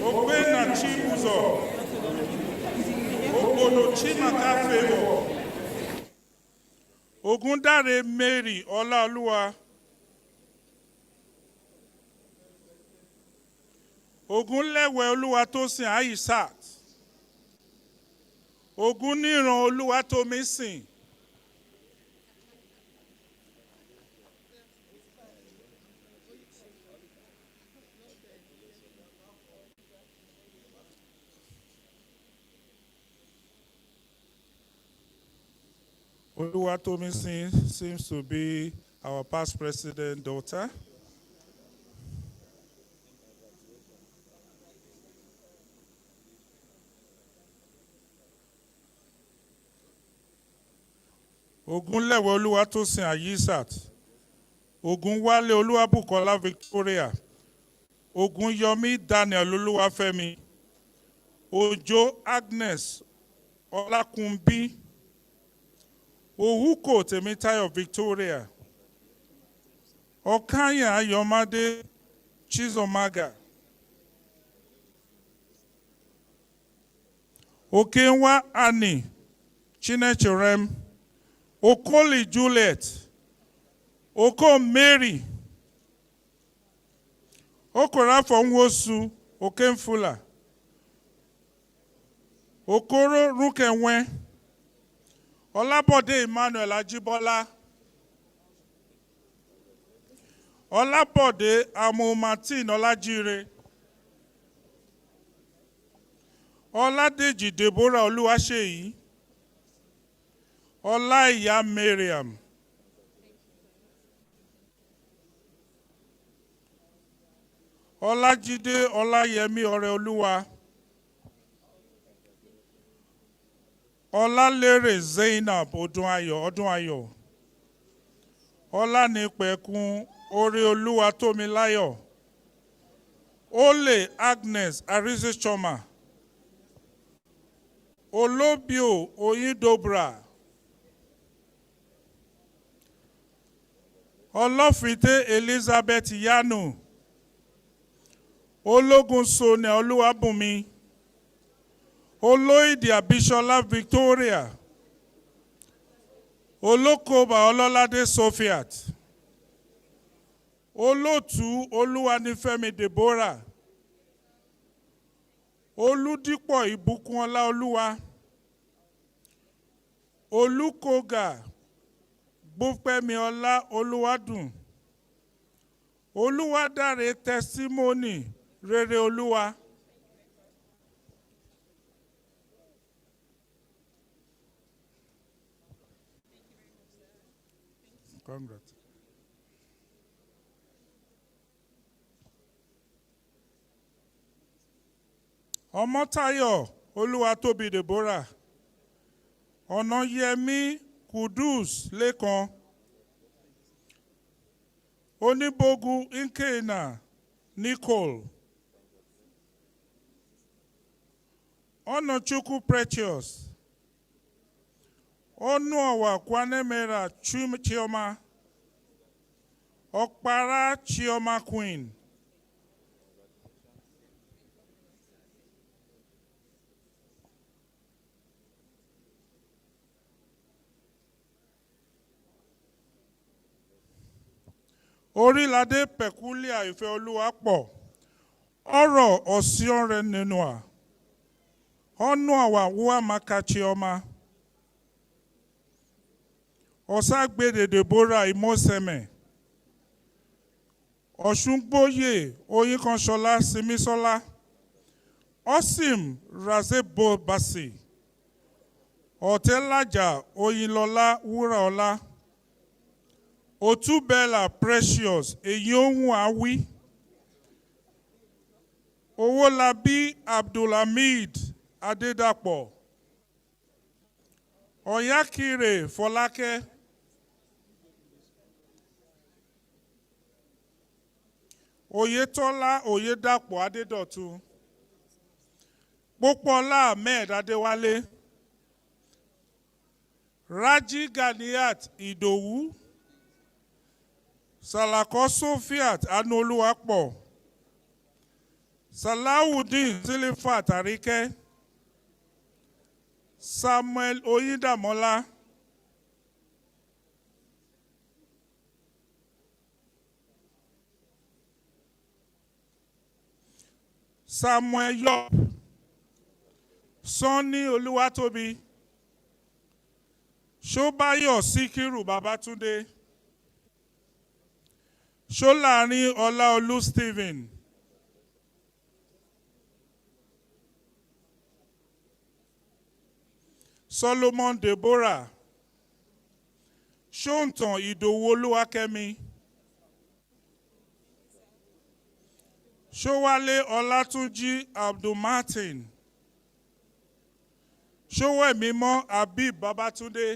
Ogbena Chibuzo. Obodo Chimaka Favour. Ogundare Mary Ọláolúwa. Ogunlẹ́wẹ̀ Olúwatósìn Aishat. Ogunníran Olúwatómísìn. Oluwatomisin seems to be our past president daughter. Ogunlẹ́wẹ̀ Olúwatósìn Ayisat. Ogunwálé Olúwabùkọ́lá Victoria. Ogunyomi Daniel Olúwafẹ́mi. Ojo Agnes Ọlákúnbí. Ohuko Temitayo Victoria. Okanya Ayomade Chizomaga. Okenwa Annie Chinechirem. Okoli Juliet. Oko Mary. Okorafo Nwosu Okemfula. Okoro Rukenwe. Olabode Emmanuel Ajibola. Olabode Amu Martin Olajire. Oladeji Deborah Oluwaseyi. Olaiya Miriam. Olajide Olayemi Oreoluwa. Olalere Zainab Odunayo. Olanipekun Oreoluwa Tomilayo. Ole Agnes Arizechoma. Olobio Oyindobra. Olofite Elizabeth Yanu. Ológun Sonia Olúwabùnmi, Olóyèdè Abíṣọlá Victoria, Olókòbá Ọlọ́ládé Sophiat, Olótù Olúwanifẹ́mi Deborah, Olúdípọ̀ Ìbùkúnọlá Olúwa, Olúkògà Gbópẹ́mi Ọlá Olúwadùn, Olúwadáre Testimony Rere Olúwa. Congrats. Ọmọ́táyọ̀ Olúwatóbi Deborah, Ọ̀nàyẹmí Kudus Lékan, Oníbógun Nkena Nicole, Ọ̀nàchukwu Precious, Ọnụọwa Kwanemera Chioma, Ọkpara Chioma Queen, Oríládé Peculiar Ìfẹ́olúwapọ̀, Ọ̀rọ̀ Ọ̀síọ̀rẹ́ Nenua, Ọnụọwa Uamaka Chioma, Ọ̀ságbèdè Deborah Imoseme, Ọ̀ṣungbóyè Oyinkanṣọlá Simisola, Osim Razebo Basi, Ọ̀tẹ́lájà Oyinlọlá Wúràọlá, Otúbẹ̀là Precious Èyíòhùn Awí, Owólabí Abdulhamid Adédàpọ̀, Ọ̀yákire Fọlákẹ́, Oyetola Oyedàpọ̀ Adédọ̀tun, Pópóọlá Ahmed Adéwálé, Rájí Ganiat Ìdòwú, Sàlàkọ́ Sophiat Anúolúwapọ̀, Salawudeen Silifat Àríkẹ́, Samuel Oyindamola, Samuel Yop, Sanni Olúwatóbi, Ṣóbáyọ̀ Síkírù Babátúndé, Ṣọ́lárin Ọláolú Stephen, Solomon Deborah, Ṣóǹtàn Ìdòwú Olúwakẹ́mi, Ṣówálé Ọlátúnjí Abdulmartin, Ṣówẹ̀mímọ́ Habib Babátúndé,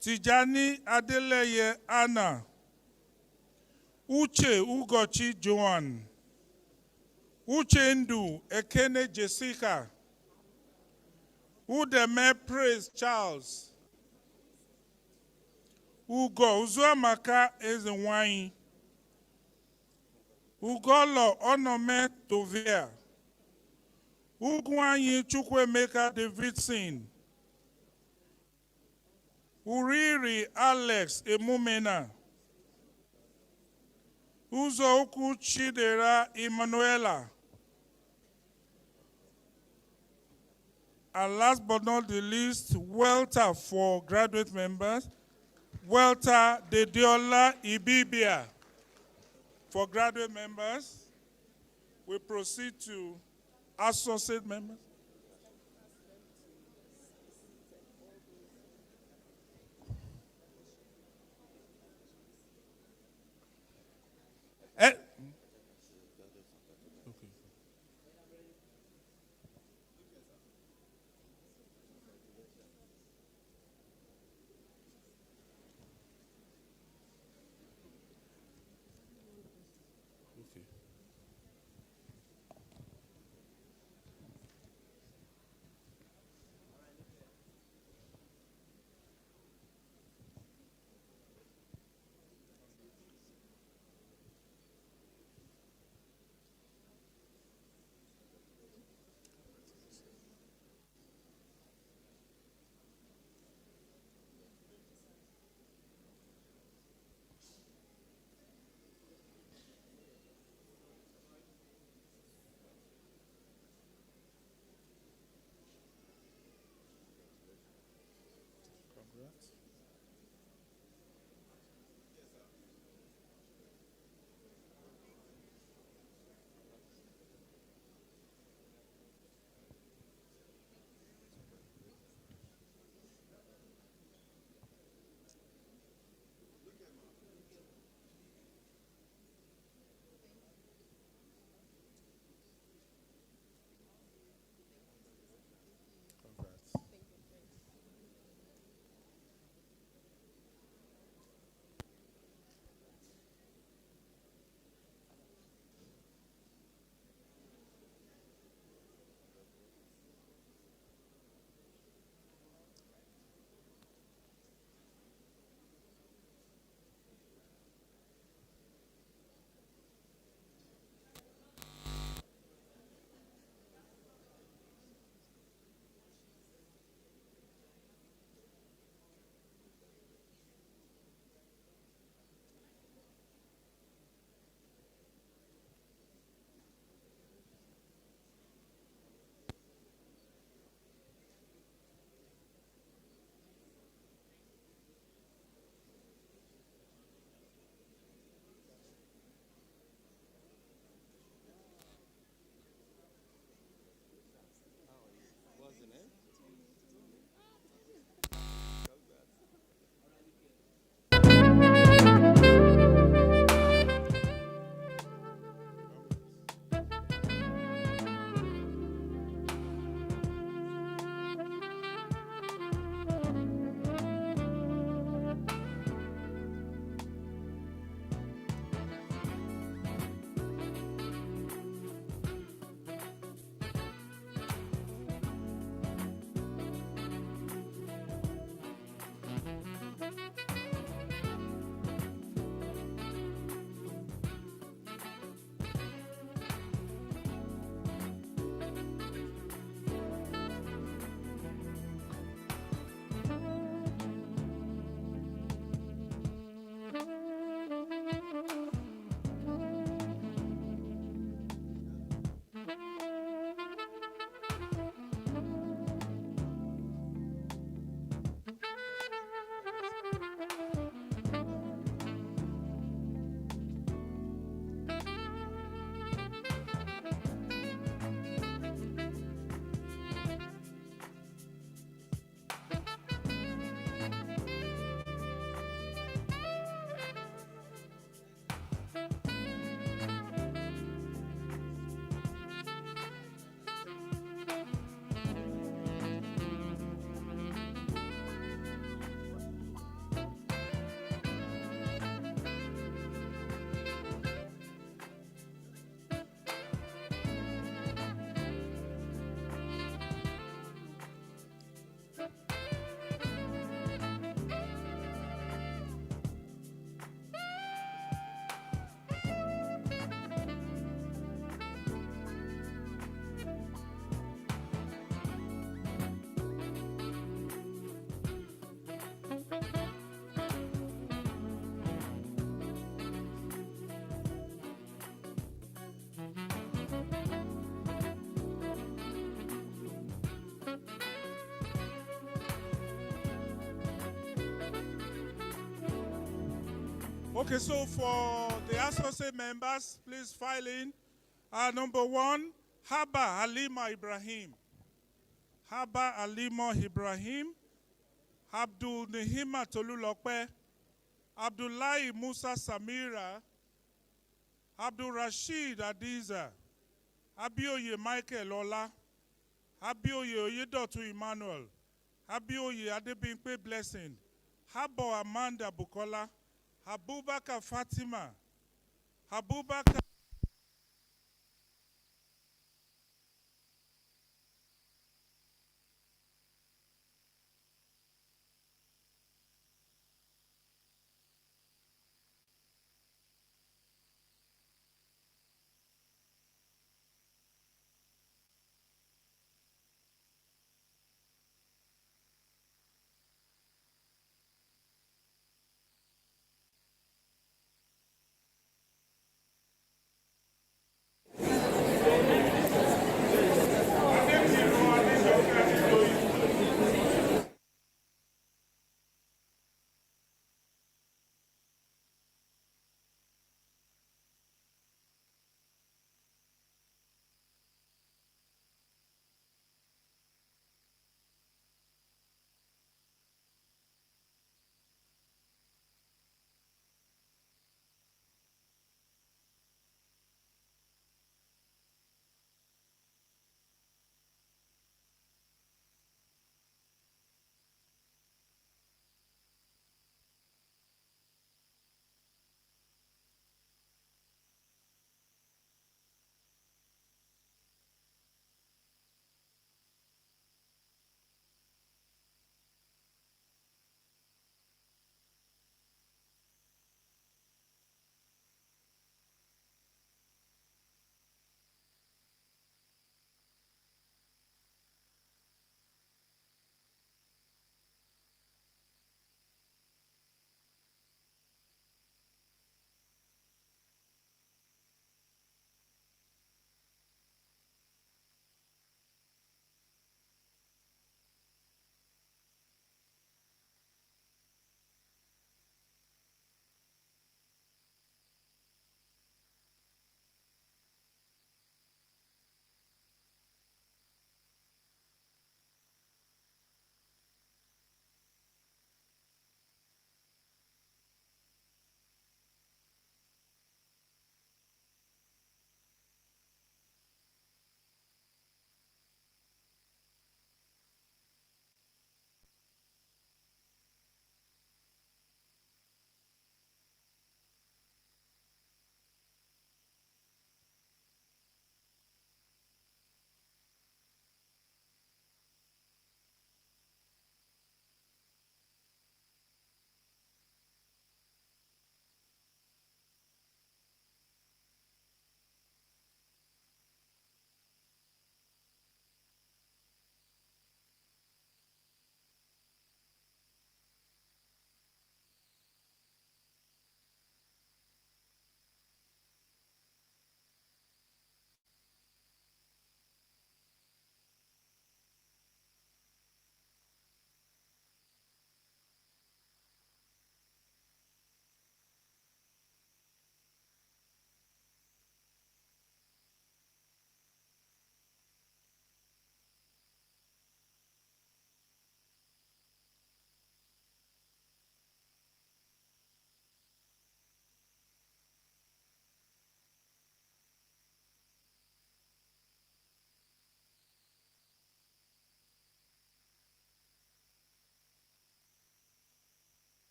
Tijani Adeleye Anna, Uche Ugochi Joan, Uchendu Ekene Jessica, Udeme Praise Charles, Ugo Uzuamaka Ezenwanyi, Ugolo Onome Tovia, Ugwanyi Chukwemeka Davidson, Uriri Alex Emumena, Uzoukwu Chidera Emanuela, and last but not the least, Welter for graduate members, Welter Dediola Ibibia. For graduate members, we proceed to associate members. Okay, so for the associate members, please file in. Number 1, Haba Halima Ibrahim. Haba Halima Ibrahim. Abdul Nehima Tolulope. Abdullahi Musa Samira. Abdul Rashid Adiza. Abioye Michael Ola. Abioye Oyedotu Emmanuel. Abioye Adebimpe Blessing. Habo Amanda Bukola. Abubakar Fatima. Abubakar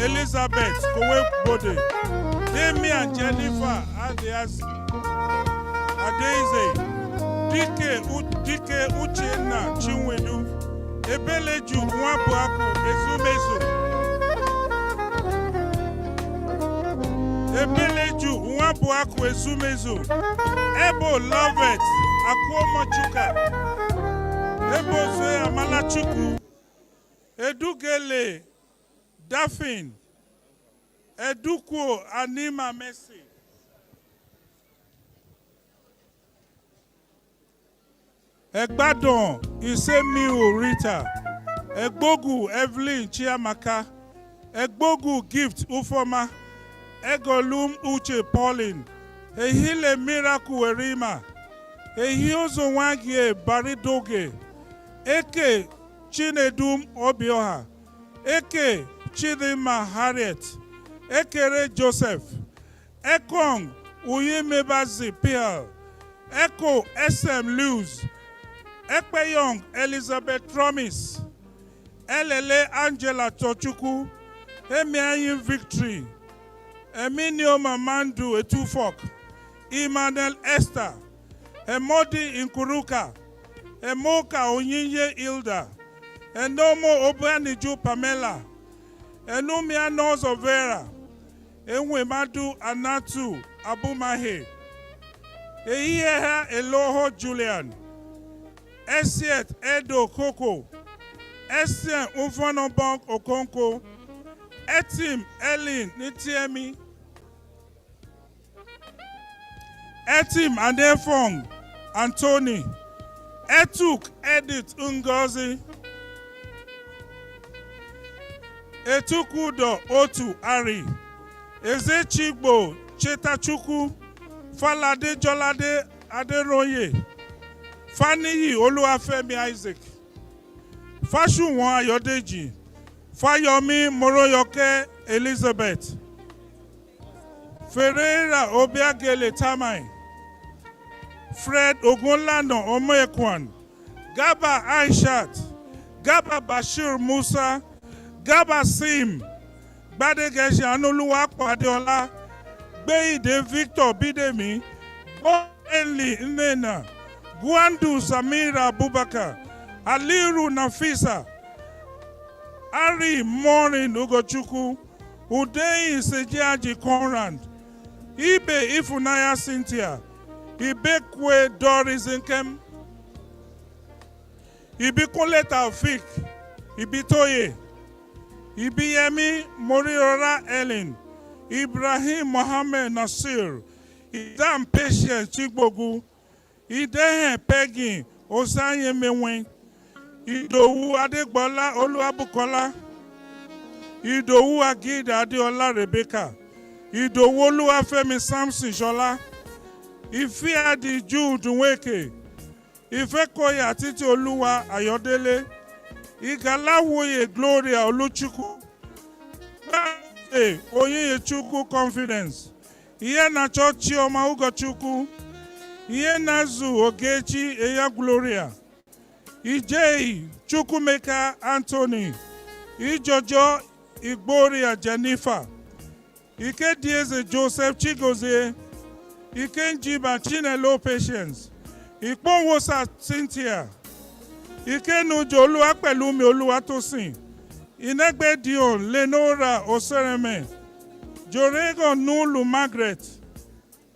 Elizabeth Kowe Bode, Demi and Jennifer Adeze, Dike Uchenna Chinwedu, Ebeleju Nwabuaku Ezumezu, Ebeleju Nwabuaku Ezumezu, Ebo Lovet Akwomochuka, Ebo Zoe Amalachuku, Edugele Daphne, Eduko Anima Messi, Egbadon Isemiu Rita, Egbogu Evelyn Chiamaka, Egbogu Gift Ufoma, Egolum Uche Pauline, Ehile Miracle Erima, Ehiozo Wagie Baridoge, Eke Chinedum Obioha, Eke Chidima Harriet, Ekere Joseph, Ekong Uyemebazi Piel, Eko SM Luz, Ekpeyong Elizabeth Promise, Elele Angela Tochuku, Emiayin Victory, Eminio Mamandu Etufok, Emmanuel Esther, Emodi Inkuruka, Emoka Onyinye Hilda, Enomo Obaniju Pamela, Enumia Nozo Vera, Enwemadu Anatu Abumahe, Eieha Eloho Julian, Esiet Edo Koko, Esien Ufonobonk Okonko, Etim Elin Nitiemi, Etim Adefong Anthony, Etuk Edith Ngozi, Etukudo Otu Ari, Ezechigbo Chetachukwu, Falade Jolade Aderoye, Faniyi Oluwafemi Isaac, Fashuwon Ayodeji, Fayomi Moroyoke Elizabeth, Ferreira Obiagele Tamai, Fred Ogunlano Omoekwan, Gaba Aishat, Gaba Bashir Musa, Gaba Sim, Badegeshi Anoluwa Padeola, Beide Victor Bidemi, Enli Nena, Gwandu Samira Abubakar, Aliru Nafisa, Ari Morin Ugochukwu, Udeyi Sejiaji Conrad, Ibe Ifunaya Cynthia, Ibekwe Doris Nkem, Ibikunle Taufik, Ibitoye, Ibiyemi Moriora Ellen, Ibrahim Mohammed Nasir, Idam Patience Chigbogu, Idehen Peggy Osanye Mewen, Idowu Adegbola Oluwabukola, Idowu Agida Adeola Rebecca, Idowu Oluwafemi Samson Shola, Ifeadi Jude Nweke, Ifekoya Titi Oluwa Ayodele, Igalawoye Gloria Oluchukwu, Oyeyechukwu Confidence, Ihenacho Chioma Ugochukwu, Ihenazu Ogechi Eya Gloria, Ijei Chukwumeka Anthony, Ijojo Igboria Jennifer, Ikedieze Joseph Chigozie, Ikenjiba Chinelo Patience, Ikponwosa Cynthia, Ikenujo Oluwapelumi Oluwatosin, Inegbe Dion Lenora Osereme, Jorego Nulu Margaret,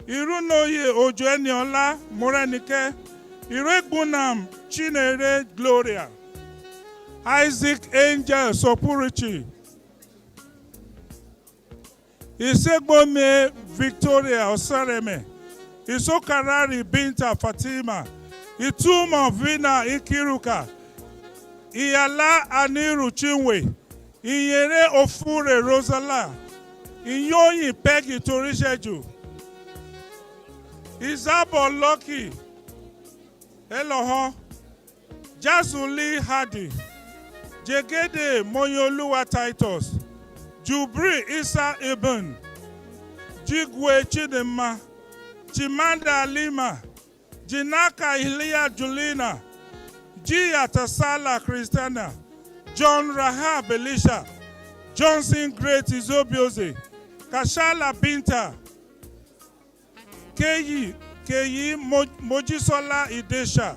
Irunoye Ojo Eniola Morenike, Iregbunam Chinere Gloria, Isaac Angel Sopurichi, Isegbome Victoria Osereme, Isokarari Binta Fatima, Ituma Vina Ikiruka, Iyala Aniru Chinwe, Iyere Ofure Rosala, Iyoyin Peggy Torisheju, Izabo Lucky, Eloho, Jazuli Hadi, Jegede Moyoluwa Titus, Jubri Isa Ibn, Jigwe Chidema, Chimanda Lima, Jinaka Ilia Julina, Gia Tasala Christiana, John Rahab Elisha, Johnson Great Izobioze, Kashala Binta, Keyi Mojisola Idesha,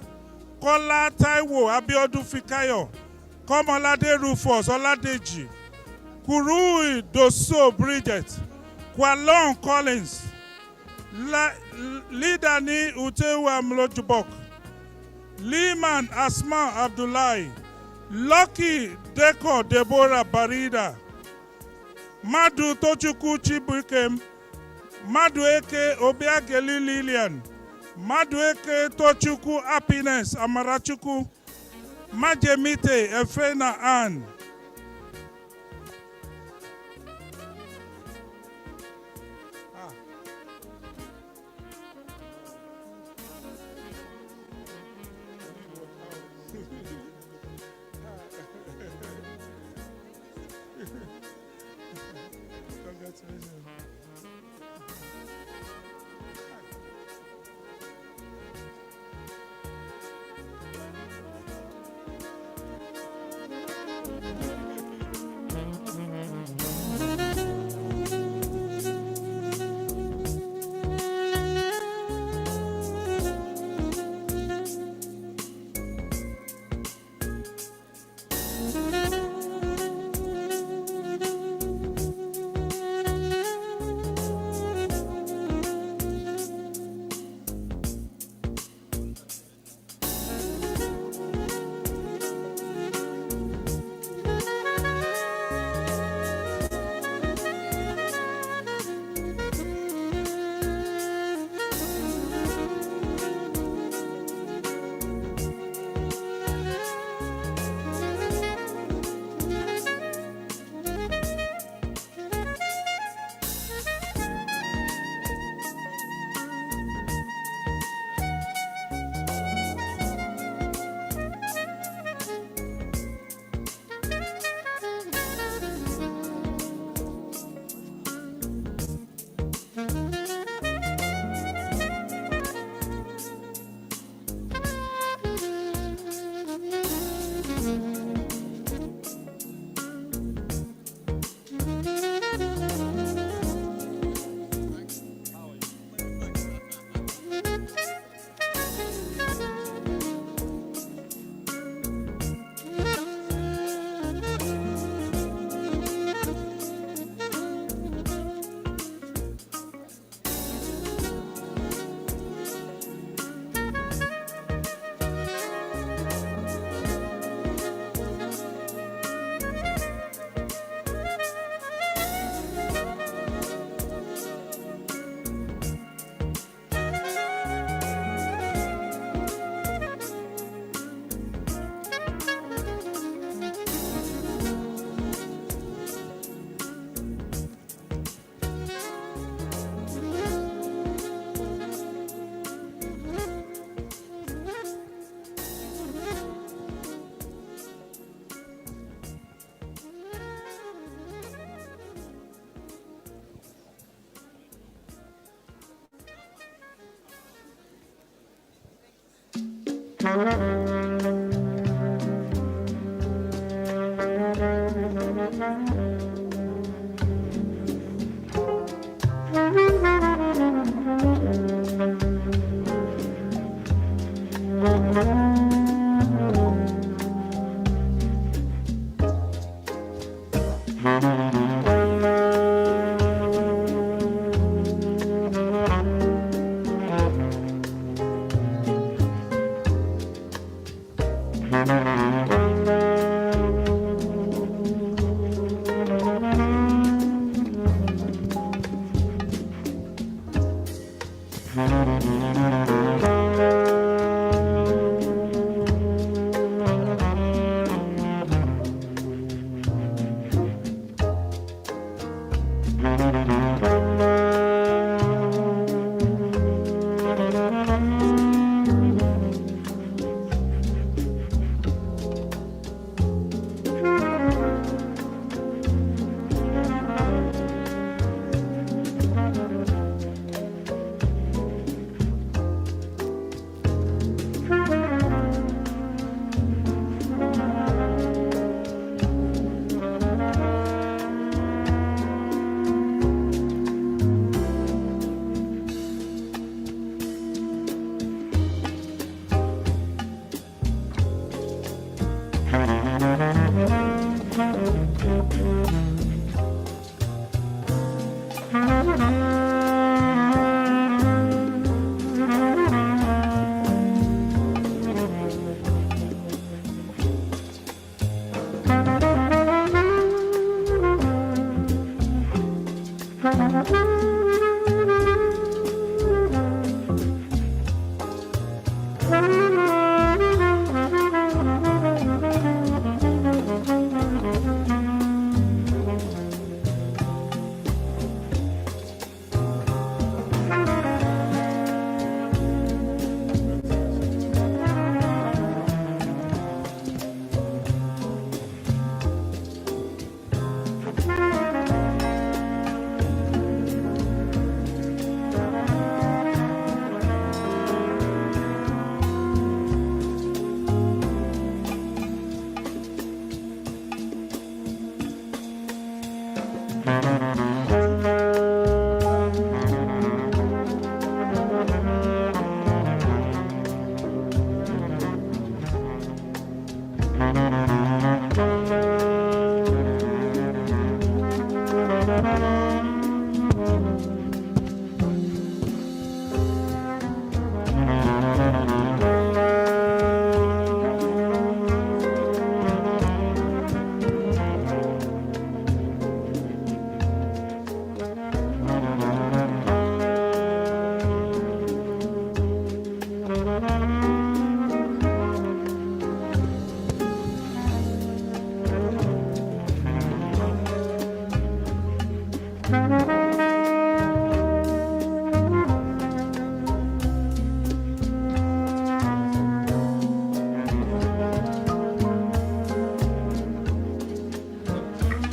Kola Taiwo Abiodun Fikayo, Komolade Rufus Oladeji, Kurui Doso Bridget, Kwalon Collins, Lidani Utewa Mlojubok, Liman Asma Abdullahi, Lucky Deko Deborah Barida, Madu Tochukwu Chibukem, Madu Eke Obiageli Lilian, Madu Eke Tochukwu Happiness Amarachukwu, Majemite Efena Ann,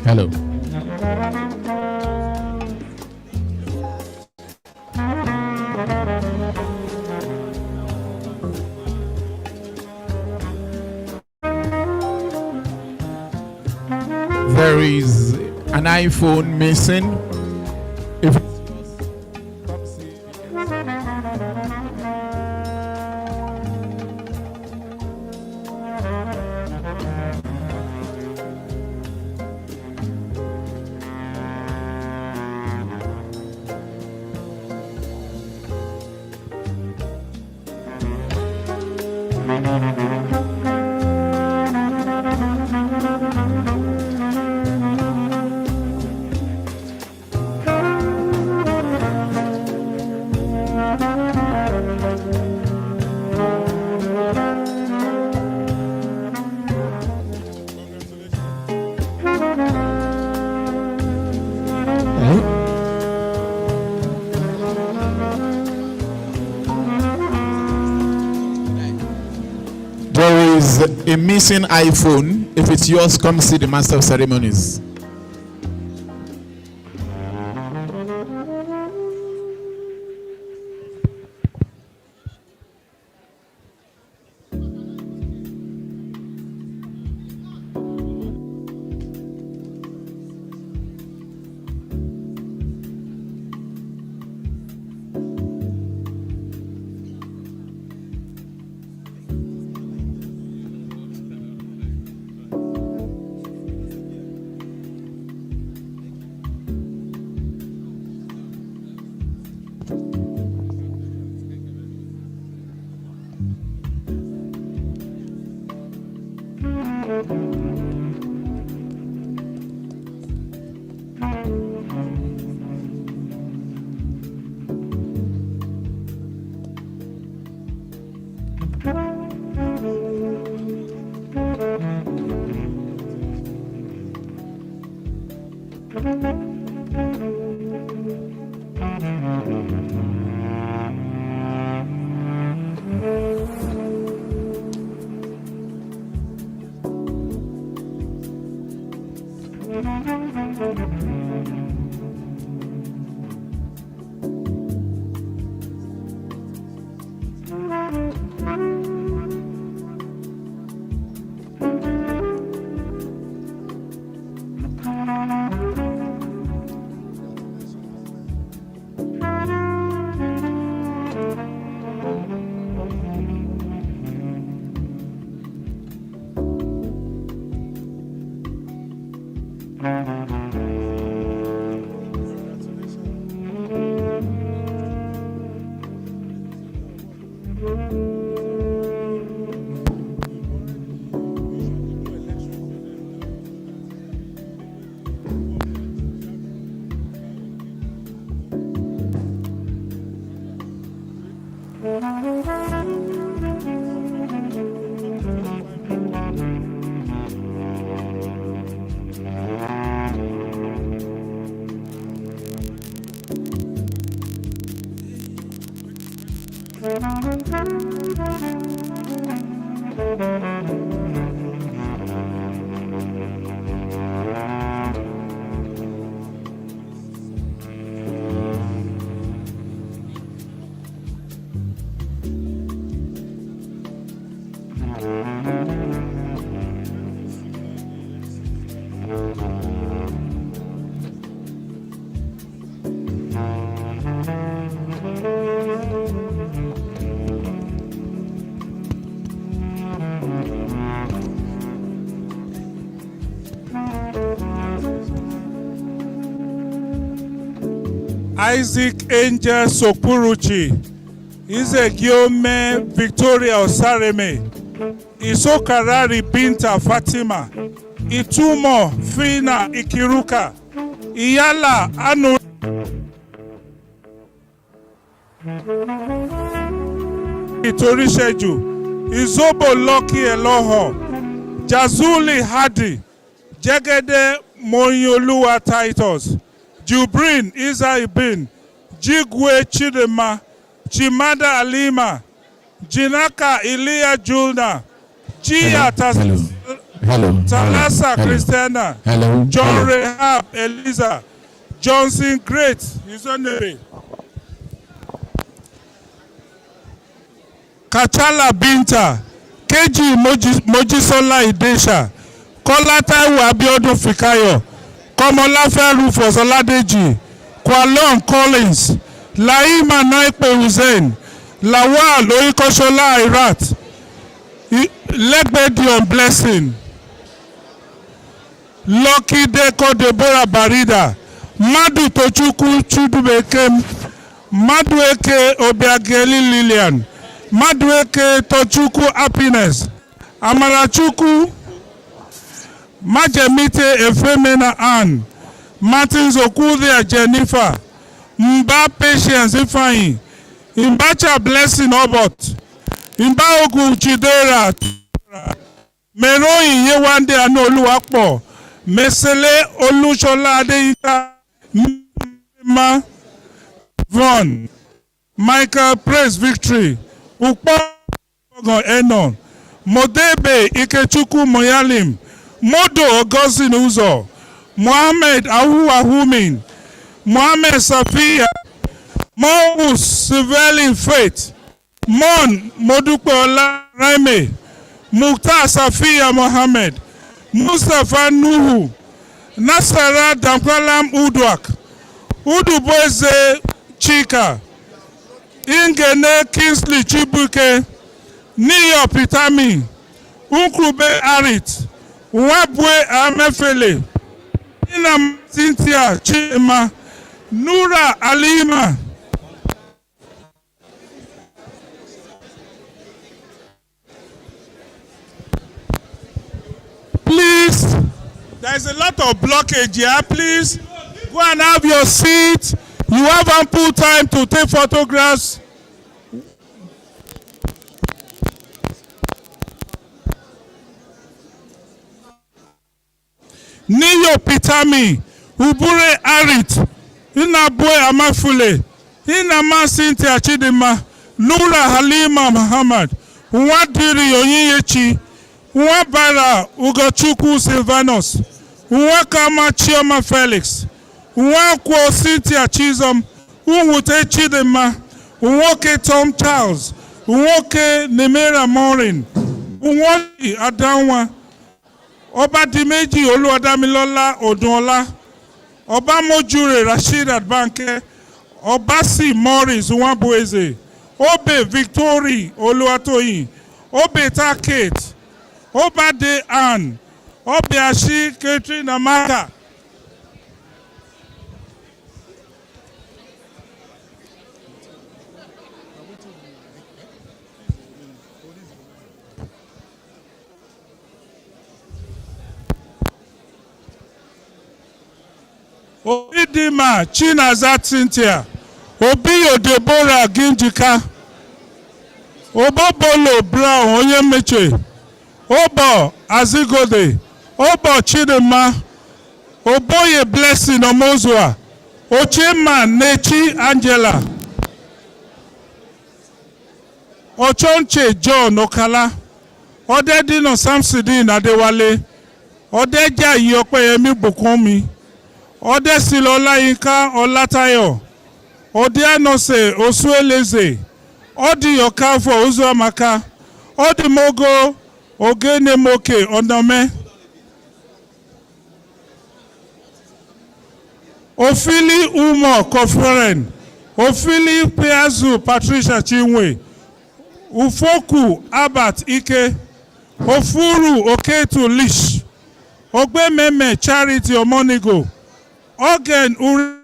Hello. There is an iPhone missing. If there is a missing iPhone, if it's yours, come see the Master of Ceremonies. Isaac Angel Sopuruchi, Izegiome Victoria Osareme, Isokarari Binta Fatima, Itumo Fina Ikiruka, Iyala Anu Itorisheju, Izobo Loki Eloho, Jazuli Hadi, Jegede Moyoluwa Titus, Jubrin Isa Ibin, Jigwe Chidema, Chimada Alima, Jinaka Ilia Julna, Gia Talasa Christiana, John Rehab Eliza, Johnson Great, his own name. Kachala Binta, Keji Mojisola Idesha, Kola Taiwo Abiodun Fikayo, Komolafe Rufus Oladeji, Kwalon Collins, Laima Naipe Hussein, Lawal Oyikoshola Irat, Legbedion Blessing, Lucky Deko Deborah Barida, Madu Tochukwu Chudubeke, Madueke Obiageli Lillian, Madueke Tochukwu Happiness, Amarachukwu Majemite Efemena Ann, Martins Okudia Jennifer, Mba Patience Ifeanyi, Mbacha Blessing Obot, Mba Ogun Chidera, Meroyin Yewande Anoluwapo, Mesele Olushola Adeyinka, Ma Von, Michael Praise Victory, Ukpo Enon, Modebe Ikechukwu Moyalim, Modo Ogozin Uzo, Mohammed Ahumin, Mohammed Safiya, Mohus Sivelin Faith, Mon Modupe Ola Raime, Mukhtar Safiya Mohammed, Mustafa Nuhu, Nasara Damkwalam Udwak, Uduboeze Chika, Ingene Kingsley Chibuke, Niyo Pitami, Unkrube Arit, Wabwe Amefele, Inam Cynthia Chima, Nura Alima, please, there's a lot of blockage here. Please go and have your seat. You have ample time to take photographs. Niyo Pitami, Ubure Arit, Inabwe Amafule, Inama Cynthia Chidima, Nura Halima Muhammad, Nwadiri Onyinyechi, Nwabara Ugochukwu Silvanus, Nwakama Chioma Felix, Nwakwo Cynthia Chizom, Nwute Chidima, Nwoke Tom Charles, Nwoke Nemera Morin, Nwoke Adanwa, Ọba Dimeji Oluwadamilola Odunola, Ọba Mojure Rashid Banke, Obasi Morris Nwabueze, Obe Victory Oluwatoyin, Obe Takate, Obade Ann, Obiashi Catherine Amaka. Obidima Chinaza Cynthia, Obiyo Deborah Ginjika, Obobolo Brown Onyemeche, Obo Azigode, Obo Chidema, Oboye Blessing Omozua, Ochema Nechi Angela, Ochonche John Okala, Odedino Samsudin Adewale, Odeja Iyopeyemi Bukunmi, Odesilo Olayinka Olatayo, Odianose Osueleze, Odi Okafo Uzuamaka, Odimogo Ogenemoke Onome, Ofili Umo Koferen, Ofili Piazu Patricia Chinwe, Ufoku Abat Ike, Ofuru Oketu Lish, Ogbememe Charity Omonigo, Ogen Uri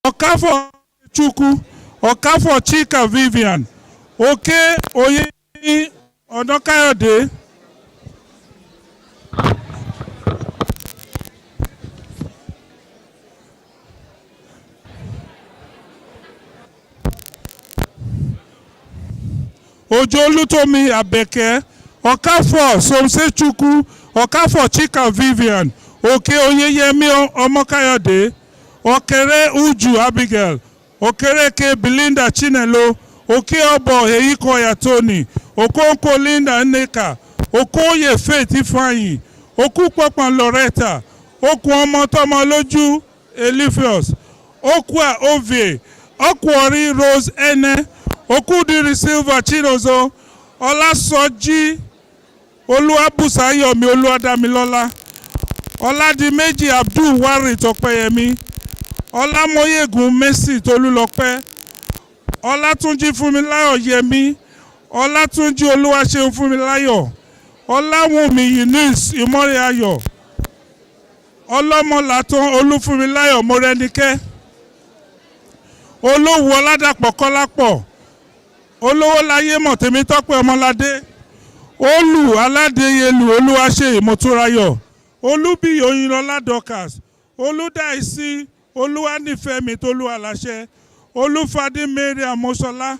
Okafo Chukwu, Okafo Chika Vivian, Oke Oyeyi Odokayode, Ojo Olutomi Abeke, Okafo Somse Chukwu, Okafo Chika Vivian, Oke Oyeyemi Omokayode, Okere Uju Abigail, Okereke Belinda Chinelo, Oke Obo Eyikoya Tony, Okonko Linda Nneka, Okoye Faith Ifeanyi, Okupopan Loretta, Oku Omotomo Loju Elifios, Okwa Ovie, Okwori Rose Ene, Okudiri Silva Chinozo, Olasoji Oluwabusayomi Oluwadamilola, Oladimeji Abdul Wari Topeyemi, Olamoyegun Mercy Tolulope, Olatunji Funmilayo Yemi, Olatunji Oluwaseun Funmilayo, Olawunmi Eunice Imoreayo, Olomolaton Olufunmilayo Morenike, Olówu Ọládàpọ̀ Kọ́lápọ̀, Olówóláyé Mọ̀tẹ́mítọ́pẹ́ Ọmọládé, Olú Aládéyẹlú Olúwaṣeyì Mọ́túnráyọ̀, Olúbíyì Oyinlọ́lá Dorcas, Olúdáìsí Olúwanífẹ́mi Tolúwaláṣẹ, Olúfadé Mariam Mọ́sọ́lá,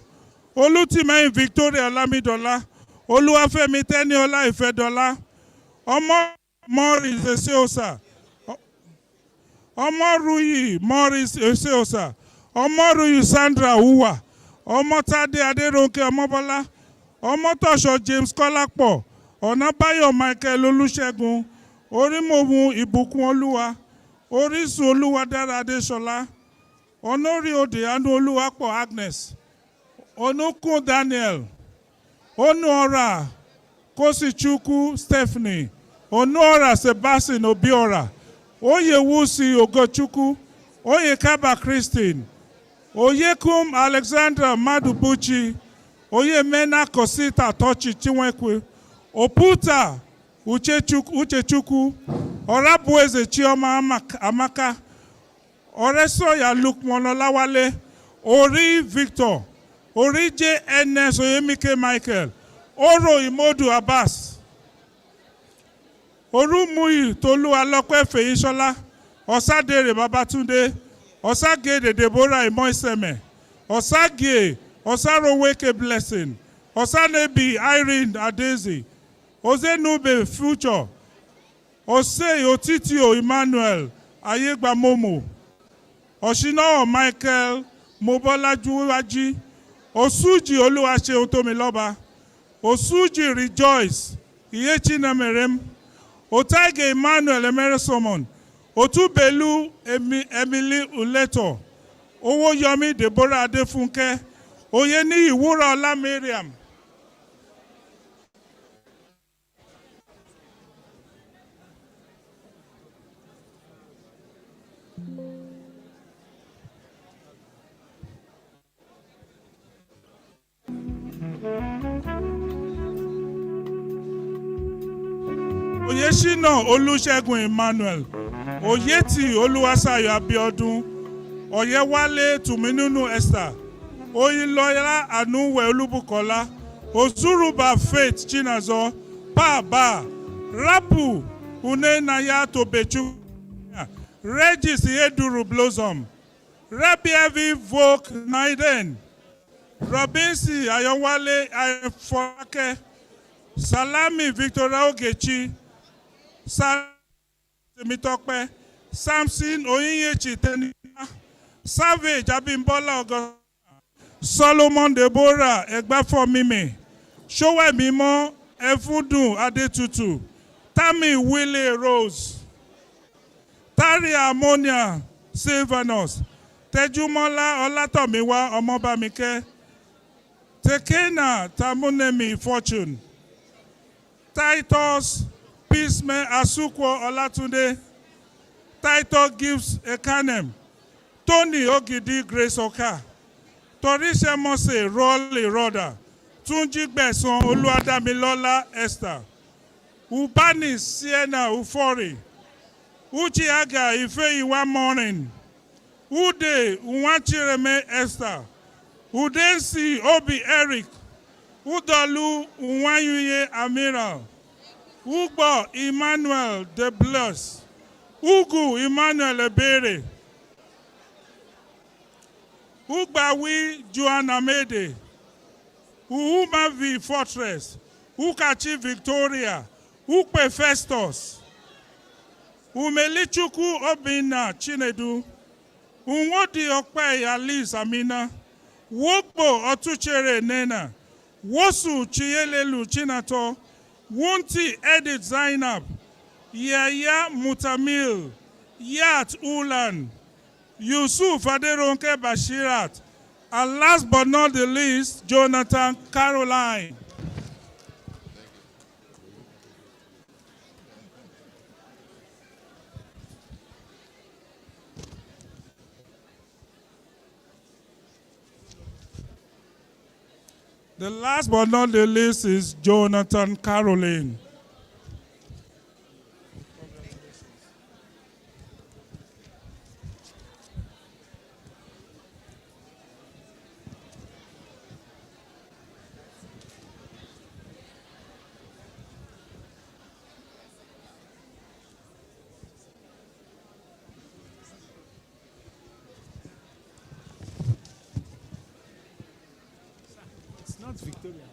Olútìmẹ́yìn Victoria Ọlámídọ́lá, Olúwafẹ́mi Tẹ́níọlá Ìfẹ́dọ́lá, Ọmọ Morris Eseosa, Ọmọrúyì Morris Eseosa, Ọmọrúyì Sandra Uwa, Ọmọtádé Adérónkẹ́ Ọmọbọ́lá, Ọmọtọ́ṣọ̀ James Kọ́lápọ̀, Ọ̀nàbáyọ̀ Michael Olúṣẹ́gun, Orímọ̀hun Ìbùkún Olúwa, Orísun Olúwadára Adéṣọlá, Onórí Òde Àánú Olúwapọ̀ Agnes, Onúkún Daniel, Onúọ̀rà Kósìchukwu Stephanie, Onúọ̀rà Sebastian Obiora, Oyewusi Ogochukwu, Oyekaba Christine, Oyekum Alexandra Madubuchi, Oyemena Kosita Tochi Chinwekwe, Oputa Uchechukwu, Orabueze Chioma Amaka, Oresoya Lukman Olawale, Ori Victor, Ori JNS Oyemike Michael, Oro Imodu Abbas, Orumuyi Tolu Alokwe Feyishola, Osadere Babatunde, Osagede Deborah Imoiseme, Osage Osaroweke Blessing, Osanebi Irene Adezi, Ozenube Future, Osei Otitio Emmanuel Ayegba Momo, Oshinawo Michael Mobolajuwaji, Osuji Oluwase Otomiloba, Osuji Rejoice Iyechinemerem, Otage Emmanuel Emeresomon, Otubelu Emily Uleto, Owoyomi Deborah Adefunke, Oyeni Iwura Ola Mariam. Oyeshina Olusegun Emmanuel, Oyeti Oluwasayo Abiodun, Oyewale Tuminunu Esther, Oyiloya Anuwe Olubukola, Ozuruba Faith Chinazo, Ba, Rapu Unenaya Tobechu, Regis Yeduru Blossom, Rabbi Vogue Naiden, Robinsi Ayowale Ayefake, Salami Victoria Ogechi, Mitokpe, Samson Oyinyechi Tenina, Savage Abimbola Ogo, Solomon Deborah Egbafo Mimi, Showe Mimo Efudun Adetutu, Tammy Willie Rose, Tari Ammonia Silvanus, Tejumola Olatomiwa Omobamike, Tekena Tamunemi Fortune, Titus Peacemaker Asukwo Olatunde, Titus Gibbs Ekanem, Tony Ogidi Grace Oka, Torise Mose Rolly Roda, Tunji Gbeson Oluwadamilola Esther, Ubani Sienna Ufori, Uchiaga Ifeyiwa Morning, Ude Unwachireme Esther, Udensi Obi Eric, Udolu Unwanyuye Amira, Ugbo Emmanuel De Bless, Ugu Emmanuel Ebere, Ugbawi Joanna Mede, Uhuma V Fortress, Ukachi Victoria, Ukpe Festus, Umelichuku Obina Chinedu, Unwodi Okpe Alice Amina, Wokbo Otuchere Nena, Wosu Chiyelelu Chinato, Wunti Edith Zainab, Yaya Mutamil, Yat Ulan, Yusuf Aderonke Bashirat, and last but not the least, Jonathan Caroline. The last but not the least is Jonathan Caroline. It's not Victoria.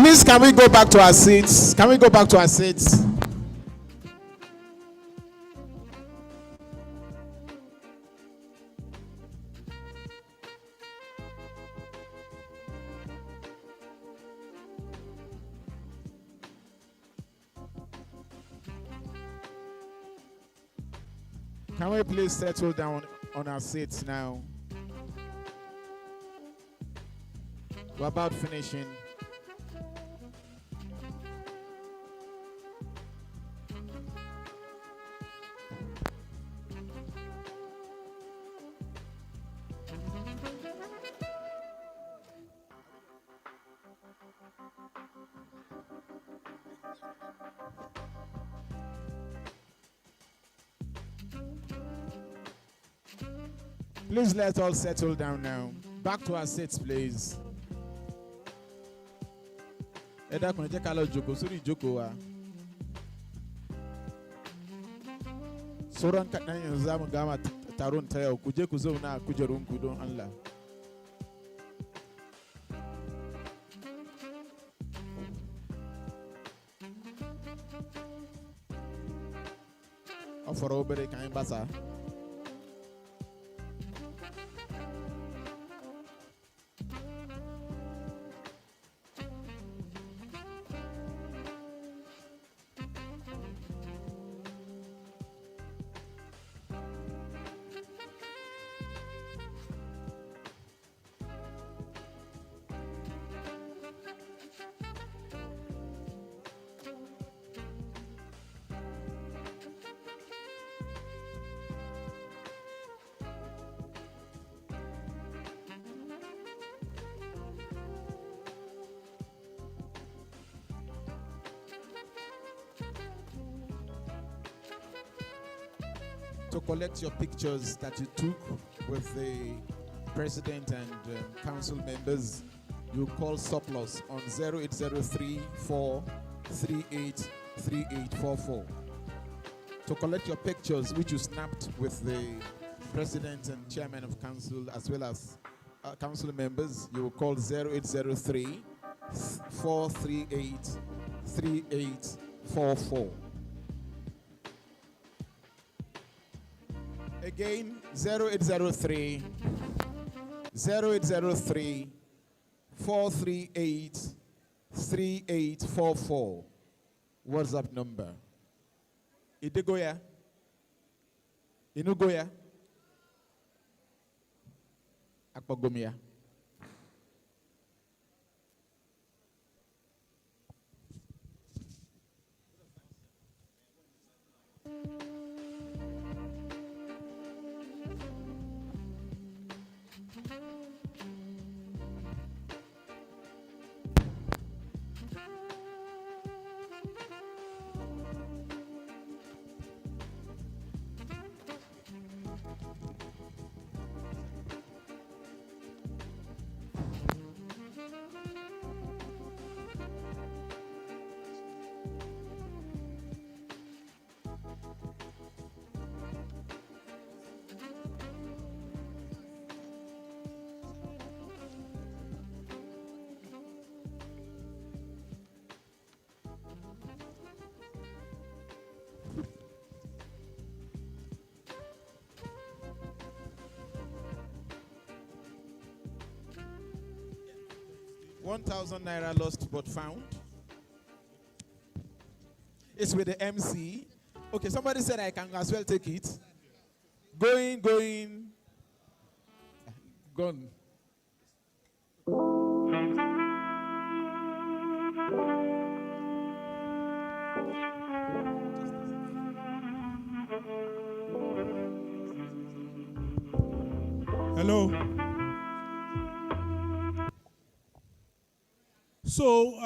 Please, can we go back to our seats? Can we go back to our seats? Can we please settle down on our seats now? We're about finishing. Please let's all settle down now. Back to our seats, please. Eda kun jẹ́ ká lọ jókòó sórí ìjókòó wa. Sauran kaɗan yanzu za mu gama taron ta yau. Ku je ku zauna a kujerunku don Allah. Ọ̀fọ̀rọ̀ obìnrin kan ń bá sa. To collect your pictures that you took with the president and council members, you call surplus on 0803-438-3844. To collect your pictures which you snapped with the president and chairman of council as well as council members, you will call 0803-438-3844. Again, 0803 438 3844. WhatsApp number. Idegoya? Inugoya? Akpagomia? ₦1,000 lost but found. It's with the MC. Okay, somebody said I can as well take it. Going. Gone. Hello. So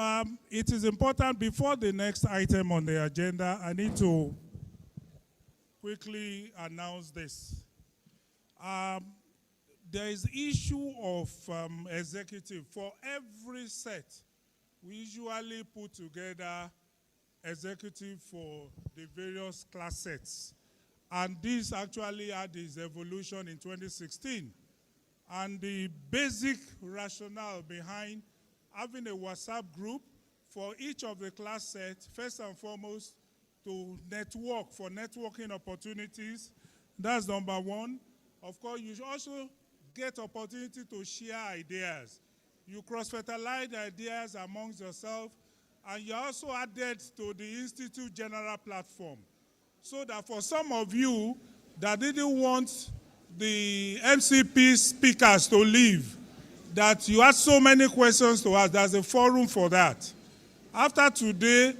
it is important before the next item on the agenda, I need to quickly announce this. There is issue of executive. For every set, we usually put together executive for the various class sets. And this actually had its evolution in 2016. And the basic rationale behind having a WhatsApp group for each of the class set, first and foremost, to network, for networking opportunities. That's number one. Of course, you should also get opportunity to share ideas. You cross-fertilize ideas amongst yourself, and you're also added to the Institute General platform. So that for some of you that didn't want the MCP speakers to leave, that you had so many questions to ask, there's a forum for that. After today,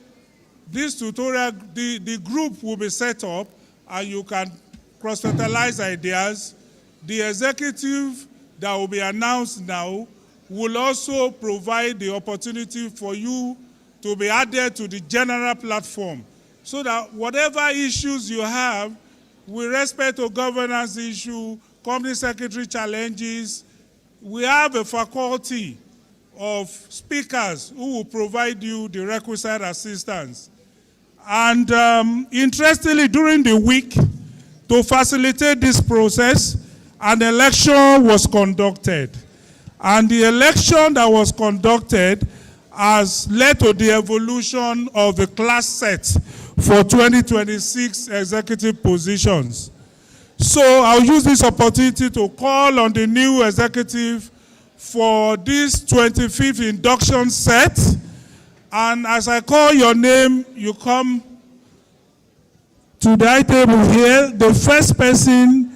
this tutorial, the group will be set up, and you can cross-fertilize ideas. The executive that will be announced now will also provide the opportunity for you to be added to the general platform, so that whatever issues you have with respect to governance issue, company secretary challenges, we have a faculty of speakers who will provide you the requisite assistance. And interestingly, during the week, to facilitate this process, an election was conducted. And the election that was conducted has led to the evolution of the class set for 2026 executive positions. So I'll use this opportunity to call on the new executive for this 25th induction set. And as I call your name, you come to the high table here. The first person,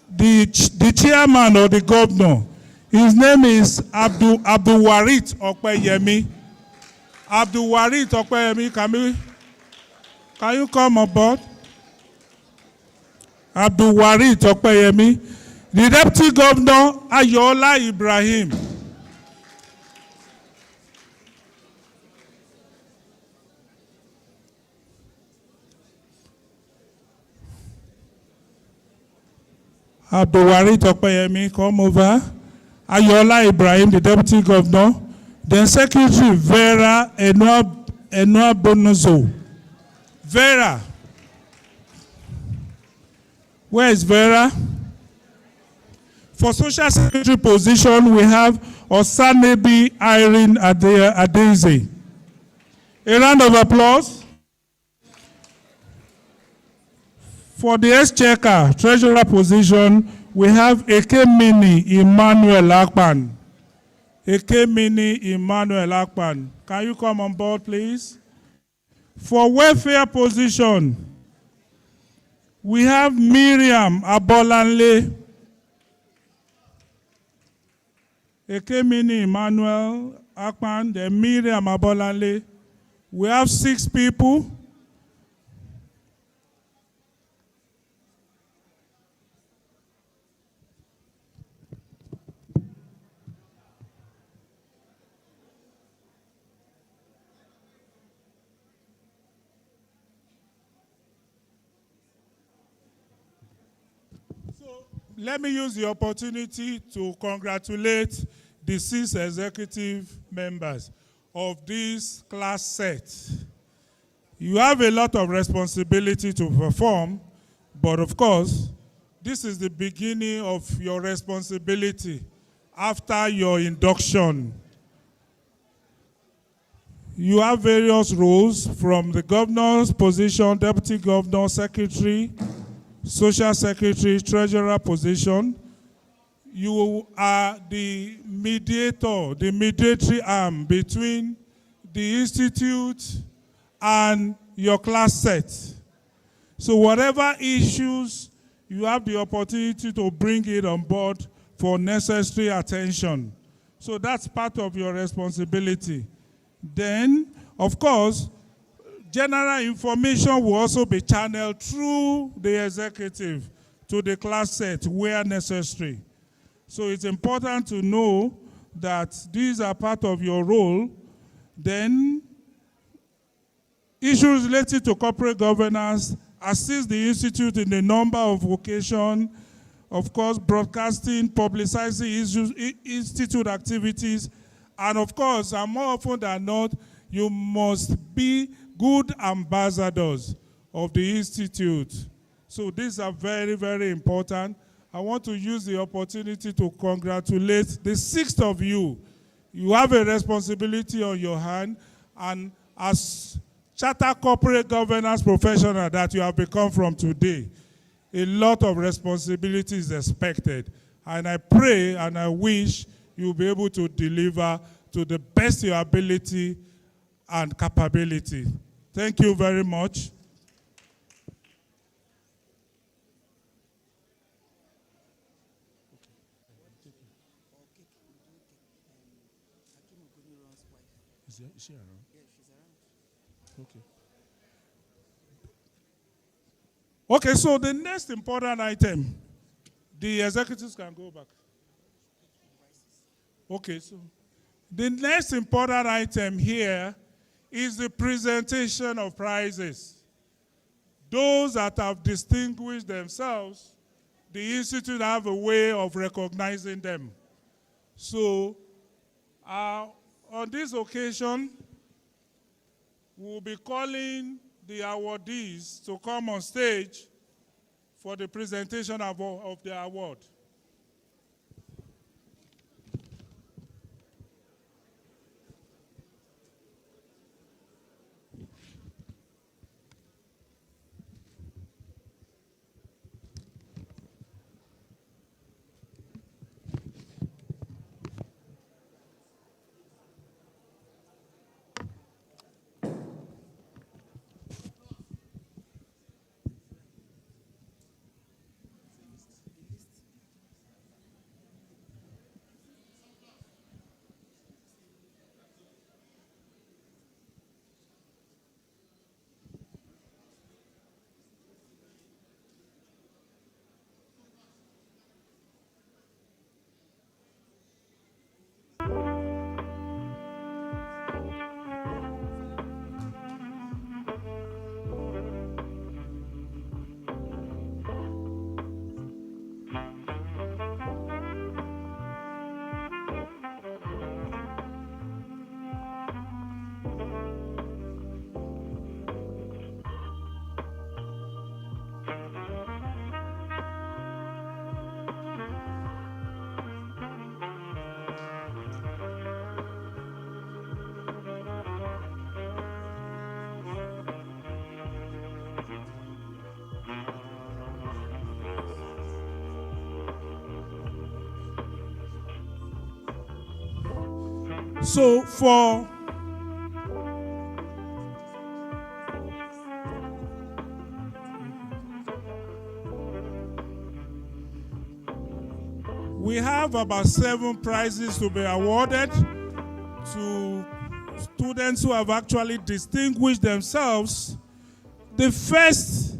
the chairman or the governor, his name is Abdulwarit Okpeyemi. Abdulwarit Okpeyemi, can you come aboard? Abdulwarit Okpeyemi. The deputy governor, Ayola Ibrahim. Abdulwarit Okpeyemi, come over. Ayola Ibrahim, the deputy governor. Then Secretary Vera Enua Bonozo. Vera. Where is Vera? For social secretary position, we have Osanebi Irene Adeze. A round of applause. For the exchequer treasurer position, we have Ekemini Emmanuel Akpan. Ekemini Emmanuel Akpan. Can you come on board, please? For welfare position, we have Miriam Abolanle. Ekemini Emmanuel Akpan, then Miriam Abolanle. We have 6 people. Let me use the opportunity to congratulate the 6 executive members of this class set. You have a lot of responsibility to perform, but of course, this is the beginning of your responsibility after your induction. You have various roles from the governor's position, deputy governor, secretary, social secretary, treasurer position. You are the mediator, the mediatory arm between the institute and your class set. So whatever issues, you have the opportunity to bring it on board for necessary attention. So that's part of your responsibility. Then, of course, general information will also be channeled through the executive to the class set where necessary. So it's important to know that these are part of your role. Then, issues related to corporate governance, assist the institute in a number of occasions, of course, broadcasting, publicizing institute activities, and of course, and more often than not, you must be good ambassadors of the institute. So these are very, very important. I want to use the opportunity to congratulate the 6 of you You have a responsibility on your hand, and as charter corporate governance professional that you have become from today, a lot of responsibility is expected. And I pray and I wish you'll be able to deliver to the best of your ability and capability. Thank you very much. Is she around? Yeah, she's around. Okay. Okay, so the next important item, the executives can go back. Okay, so the next important item here is the presentation of prizes. Those that have distinguished themselves, the Institute have a way of recognizing them. So, on this occasion, we'll be calling the awardees to come on stage for the presentation of the award. So we have about 7 prizes to be awarded to students who have actually distinguished themselves. The first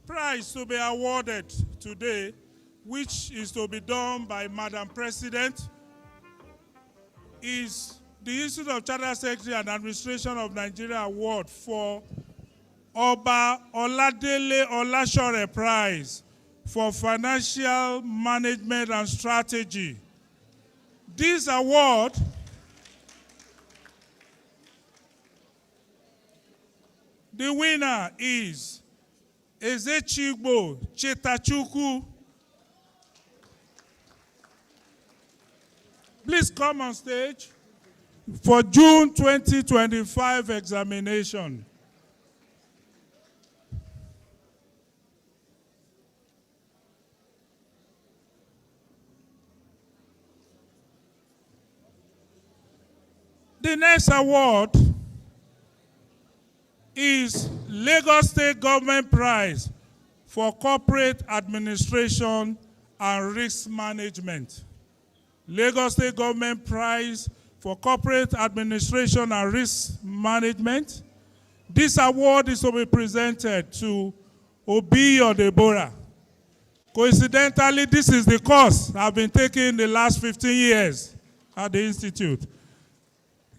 prize to be awarded today, which is to be done by Madam President, is the Institute of Charter Secretary and Administration of Nigeria Award for Oba Oladele Olashore Prize for Financial Management and Strategy. This award the winner is Ezechigbo Chetachukwu. Please come on stage for June 2025 examination. The next award is Lagos State Government Prize for Corporate Administration and Risk Management. Lagos State Government Prize for Corporate Administration and Risk Management. This award is to be presented to Obiyo Deborah. Coincidentally, this is the course I've been taking the last 15 years at the Institute.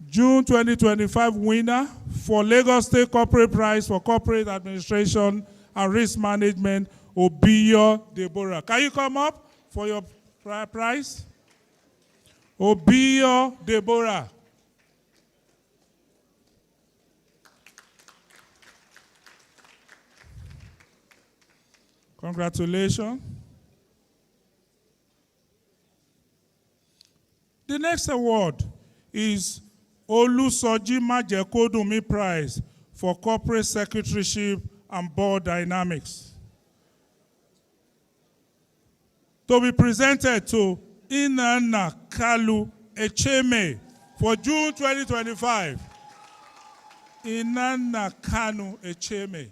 June 2025 winner for Lagos State Corporate Prize for Corporate Administration and Risk Management, Obiyo Deborah. Can you come up for your prize? Obiyo Deborah. Congratulations. The next award is Olusoji Majekodunmi Prize for Corporate Secretaryship and Board Dynamics. To be presented to Inanna Kalu Echeme for June 2025. Inanna Kanu Echeme.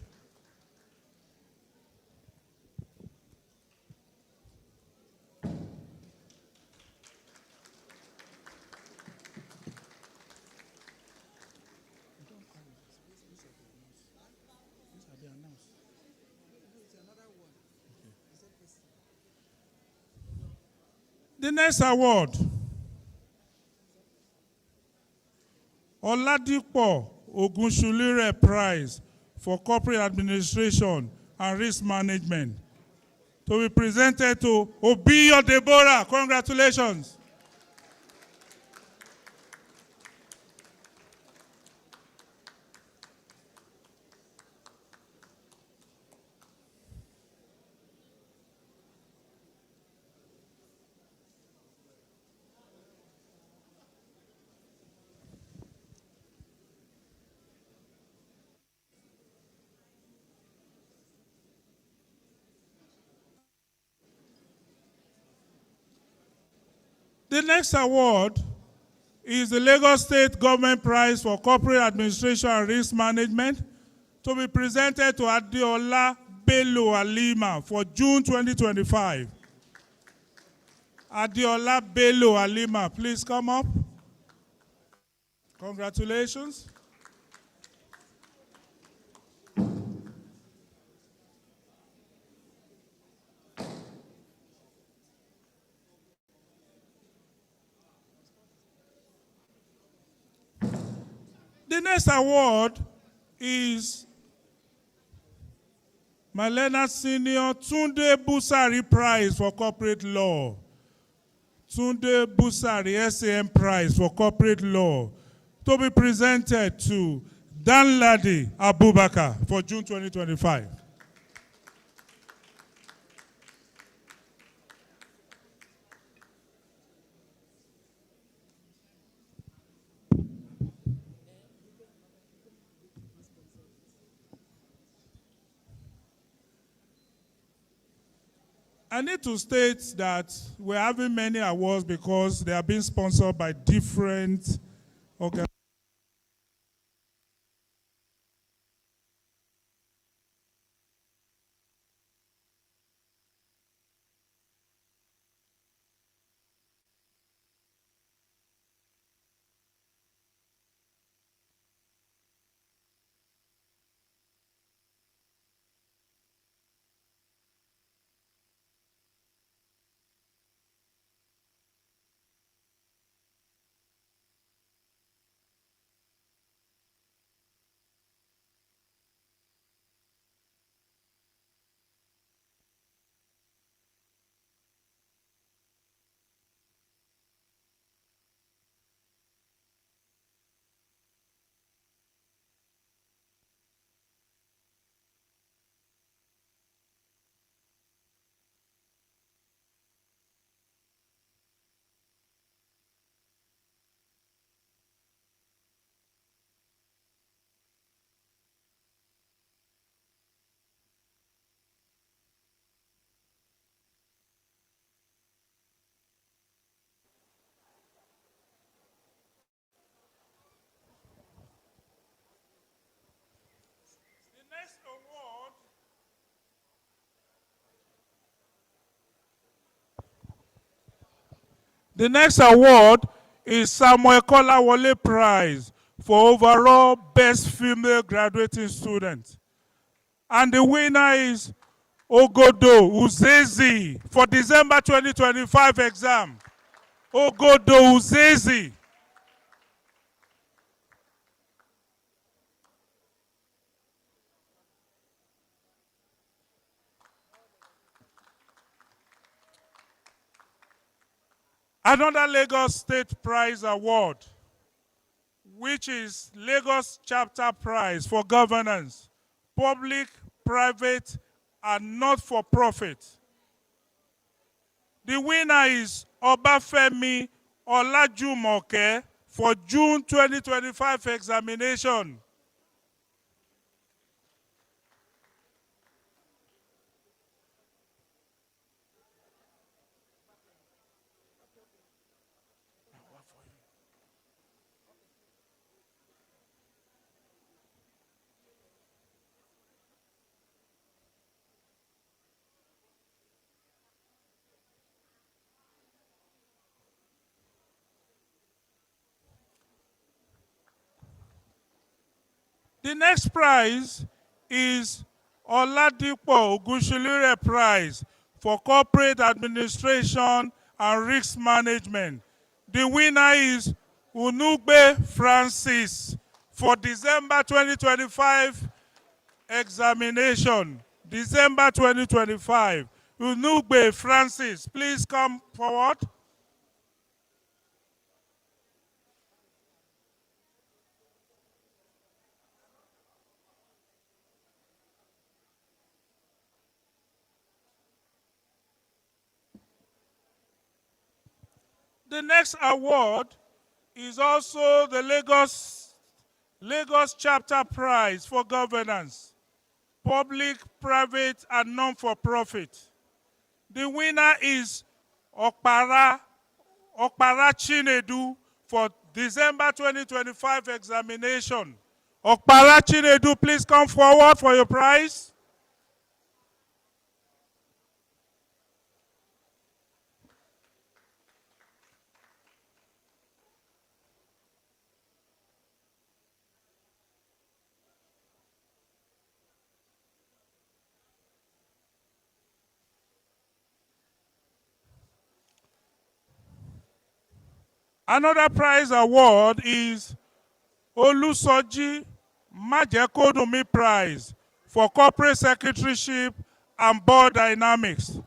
The next award, Oladipo Ogunshulire Prize for Corporate Administration and Risk Management. To be presented to Obiyo Deborah. Congratulations. The next award is the Lagos State Government Prize for Corporate Administration and Risk Management, to be presented to Adeola Bello Alima for June 2025. Adeola Bello Alima, please come up. Congratulations. The next award is Malena Senior Tunde Busari Prize for Corporate Law. Tunde Busari SAM Prize for Corporate Law, to be presented to Danladi Abubakar for June 2025. I need to state that we're having many awards because they are being sponsored by different organizations. The next award is Samuel Kolawole Prize for overall best female graduating student. And the winner is Ogodo Uzezi for December 2025 exam. Ogodo Uzezi. Another Lagos State Prize Award, which is Lagos Chapter Prize for Governance, Public, Private, and not-for-profit. The winner is Obafemi Olajumoke for June 2025 examination. The next prize is Oladipo Ogunshilure Prize for Corporate Administration and Risk Management. The winner is Unugbe Francis for December 2025 examination. December 2025. Unugbe Francis, please come forward. The next award is also the Lagos Chapter Prize for Governance, Public, Private, and Non-for-Profit. The winner is Okpara Chinedu for December 2025 examination. Okpara Chinedu, please come forward for your prize. Another prize award is Olusoji Majekodunmi Prize for Corporate Secretaryship and Board Dynamics.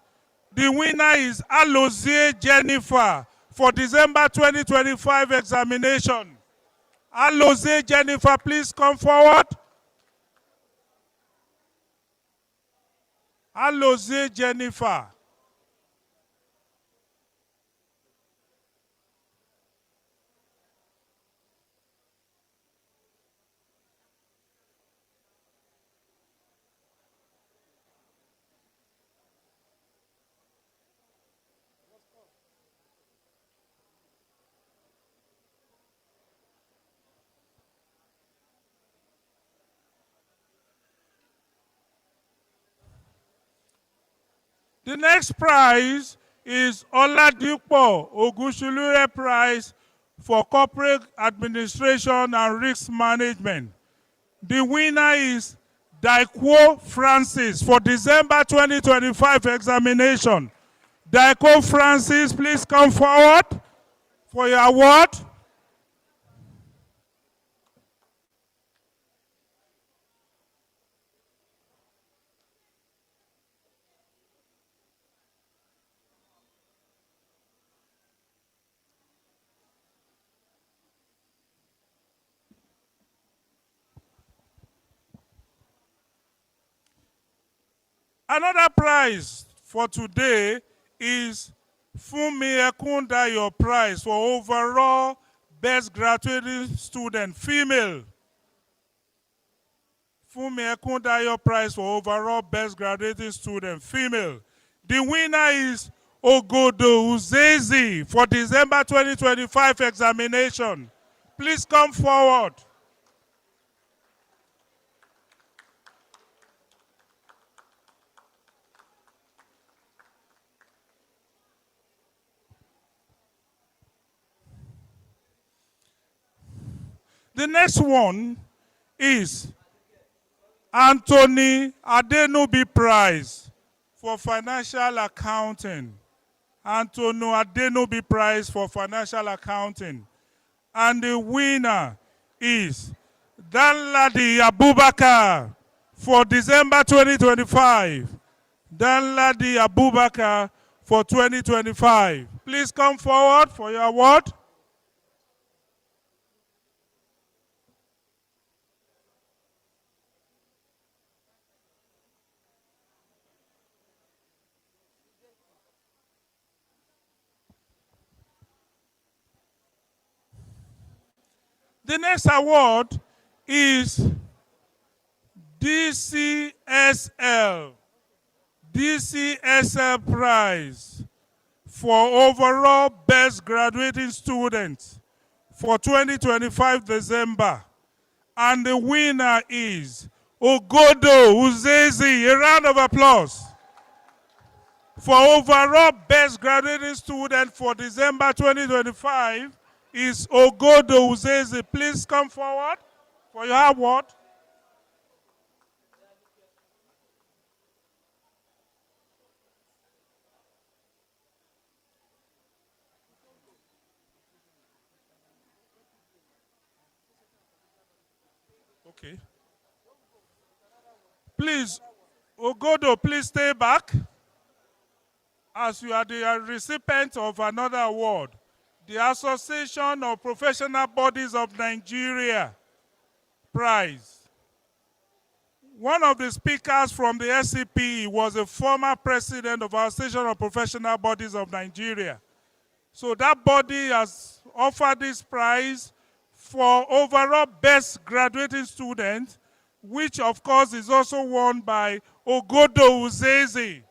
The winner is Alozie Jennifer for December 2025 examination. Alozie Jennifer, please come forward. Alozie Jennifer. The next prize is Oladipo Ogunshilure Prize for Corporate Administration and Risk Management. The winner is Daikwo Francis for December 2025 examination. Daikwo Francis, please come forward for your award. Another prize for today is Funmi Ekundayo Prize for overall best graduating student, female. Funmi Ekundayo Prize for overall best graduating student, female. The winner is Ogodo Uzezi for December 2025 examination. Please come forward. The next one is Anthony Adenubi Prize for Financial Accounting. Anthony Adenubi Prize for Financial Accounting. And the winner is Danladi Abubakar for December 2025. Danladi Abubakar for 2025. Please come forward for your award. The next award is DCSL. DCSL Prize for overall best graduating student for 2025 December. And the winner is Ogodo Uzezi. A round of applause. For overall best graduating student for December 2025 is Ogodo Uzezi. Please come forward for your award. Okay. Please, Ogodo, please stay back as you are the recipient of another award. The Association of Professional Bodies of Nigeria Prize. One of the speakers from the SCP was a former president of our Association of Professional Bodies of Nigeria. So that body has offered this prize for overall best graduating student, which of course is also won by Ogodo Uzezi.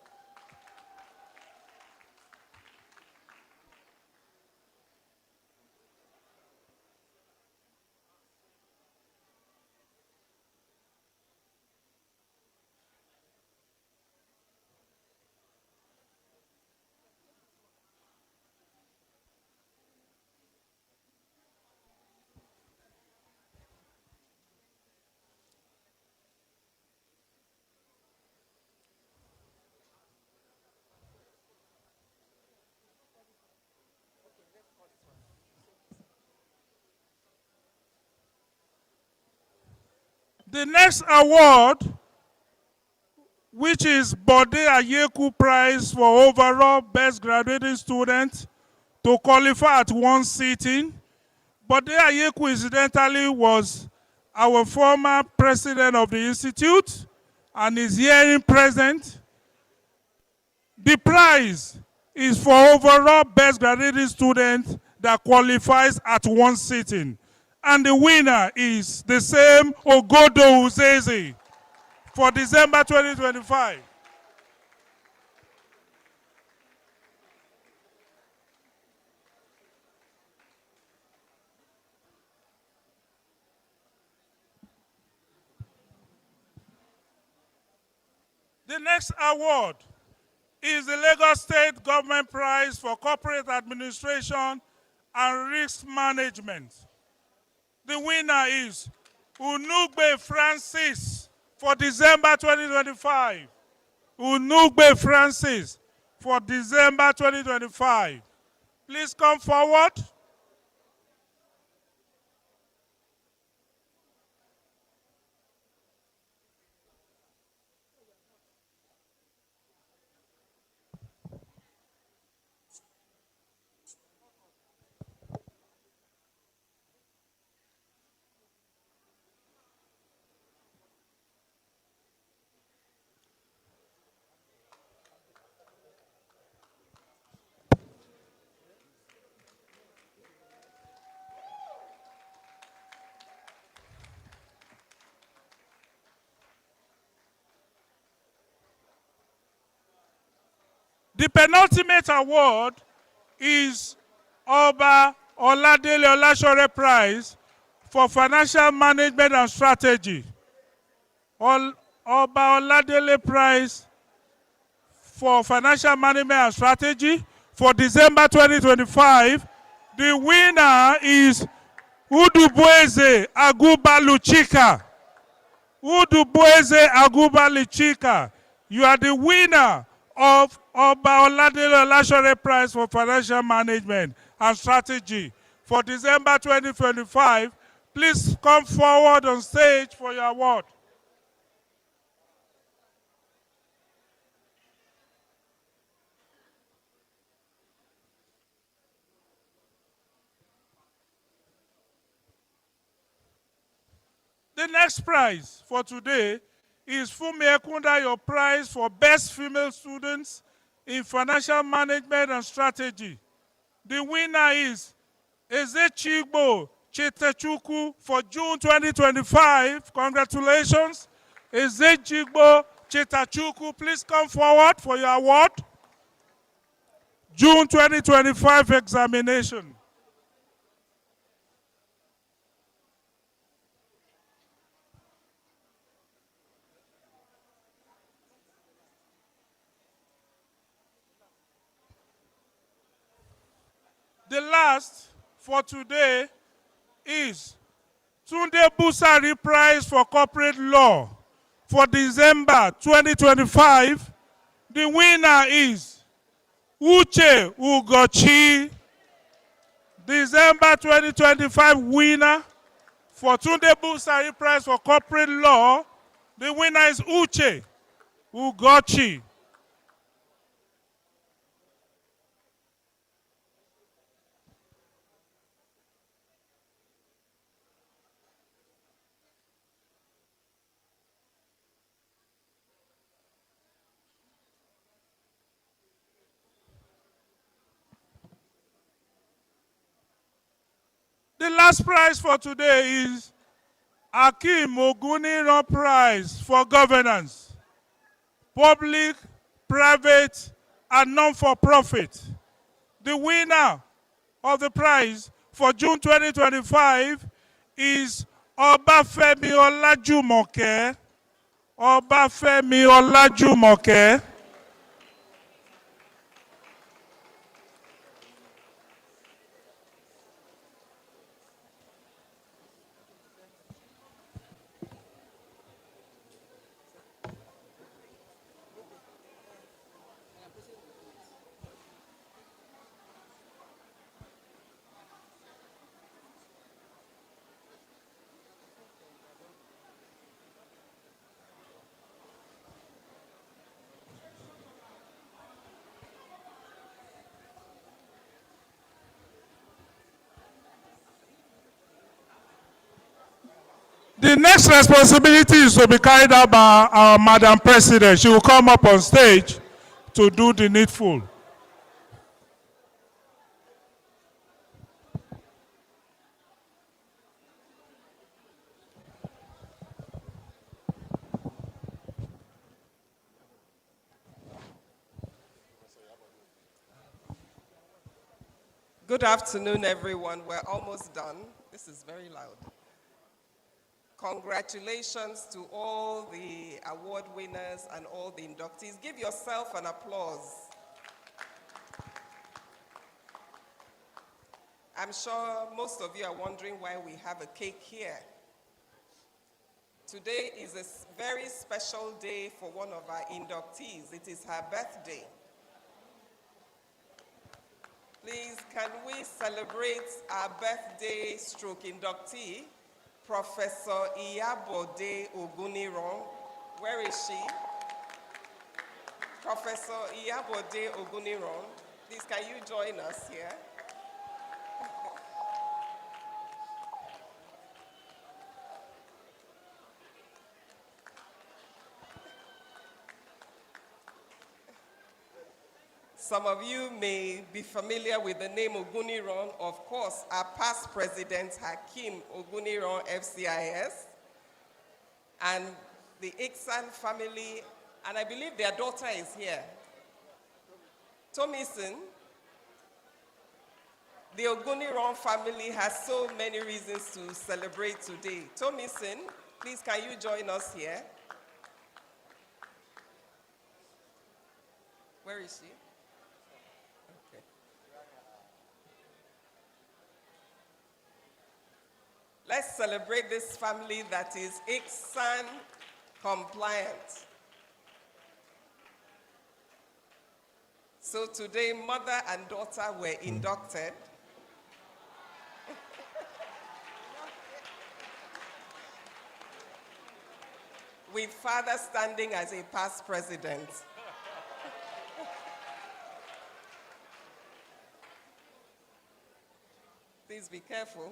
The next award, which is Bode Ayeku Prize for overall best graduating student to qualify at one sitting. Bode Ayeku incidentally was our former president of the institute and is here in present. The prize is for overall best graduating student that qualifies at one sitting. And the winner is the same Ogodo Uzezi for December 2025. The next award is the Lagos State Government Prize for Corporate Administration and Risk Management. The winner is Unugbe Francis for December 2025. Unugbe Francis for December 2025. Please come forward. The penultimate award is Oba Oladele Olashore Prize for Financial Management and Strategy. Oba Oladele Prize for Financial Management and Strategy for December 2025. The winner is Udubueze Agubaluchika. Udubueze Agubaluchika. You are the winner of Oba Oladele Olashore Prize for Financial Management and Strategy for December 2025. Please come forward on stage for your award. The next prize for today is Fumi Ekunda, your prize for Best Female Students in Financial Management and Strategy. The winner is Ezechigbo Chitechuku for June 2025. Congratulations. Ezejigbo Chitachuku, please come forward for your award. June 2025 examination. The last for today is Tunde Busari Prize for Corporate Law for December 2025. The winner is Uche Ugochi. December 2025 winner for Tunde Busari Prize for Corporate Law. The winner is Uche Ugochi. The last prize for today is Akim Oguniro Prize for Governance, Public, Private, and Non-for-Profit. The winner of the prize for June 2025 is Obafemi Olajumoke. Obafemi Olajumoke. The next responsibility is to be carried out by our Madam President. She will come up on stage to do the needful. Good afternoon, everyone. We're almost done. This is very loud. Congratulations to all the award winners and all the inductees. Give yourself an applause. I'm sure most of you are wondering why we have a cake here. Today is a very special day for one of our inductees. It is her birthday. Please, can we celebrate our birthday stroke inductee, Professor Iyabode Oguniron? Where is she? Professor Iyabode Oguniron, please can you join us here? Some of you may be familiar with the name Oguniron. Of course, our past president, Hakeem Oguniron, FCIS, and the Iksan family, and I believe their daughter is here. Tomison, the Oguniron family has so many reasons to celebrate today. Tomison, please can you join us here? Where is she? Let's celebrate this family that is ICSAN compliant. So today, mother and daughter were inducted. With father standing as a past president. Please be careful.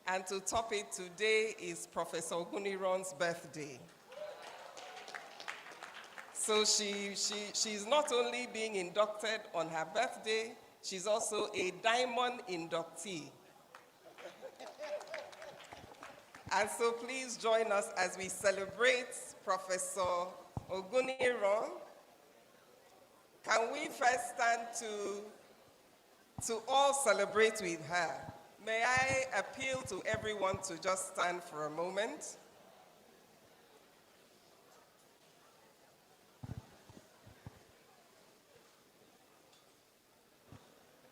And to top it, today is Professor Oguniron's birthday. So she's not only being inducted on her birthday, she's also a diamond inductee And so please join us as we celebrate Professor Oguniron. Can we first stand to all celebrate with her? May I appeal to everyone to just stand for a moment?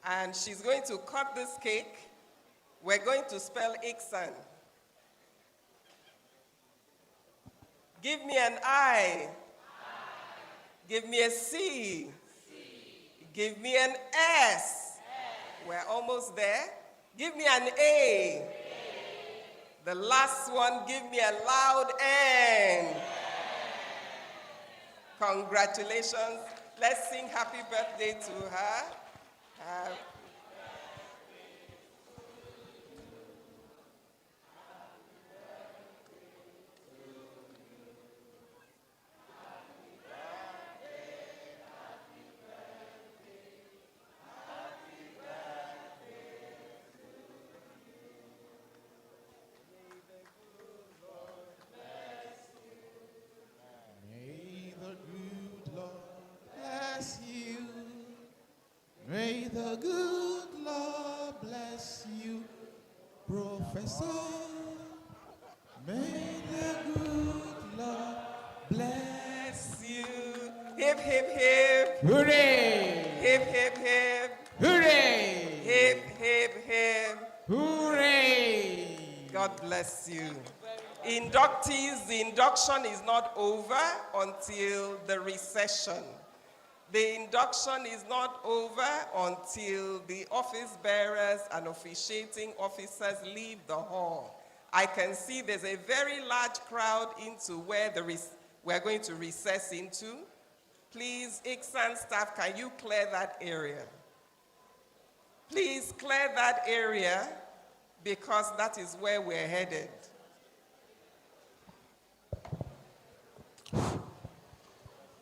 And she's going to cut this cake. We're going to spell Iksan. Give me an I. Give me a C. Give me an S. We're almost there. Give me an A. The last one, give me a loud N. Congratulations. Let's sing happy birthday to her. May the good Lord bless you. May the good Lord bless you, Professor. May the good Lord bless You. Hip, hip, hip. Hooray! Hip, hip, hip. Hooray! Hip, hip, hip. Hooray! God bless you. Inductees, the induction is not over until the recession. The induction is not over until the office bearers and officiating officers leave the hall. I can see there's a very large crowd into where we're going to recess into. Please, ICSAN staff, can you clear that area? Please clear that area because that is where we're headed.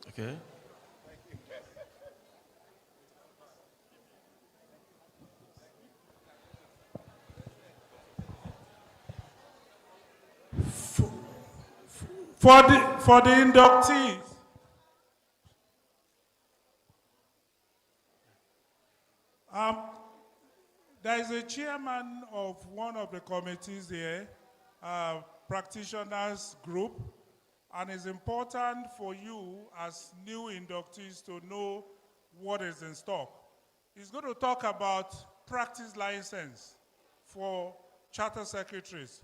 Okay. For the inductees, there is a chairman of one of the committees here, practitioners group, and it's important for you as new inductees to know what is in stock. He's going to talk about practice license for charter secretaries.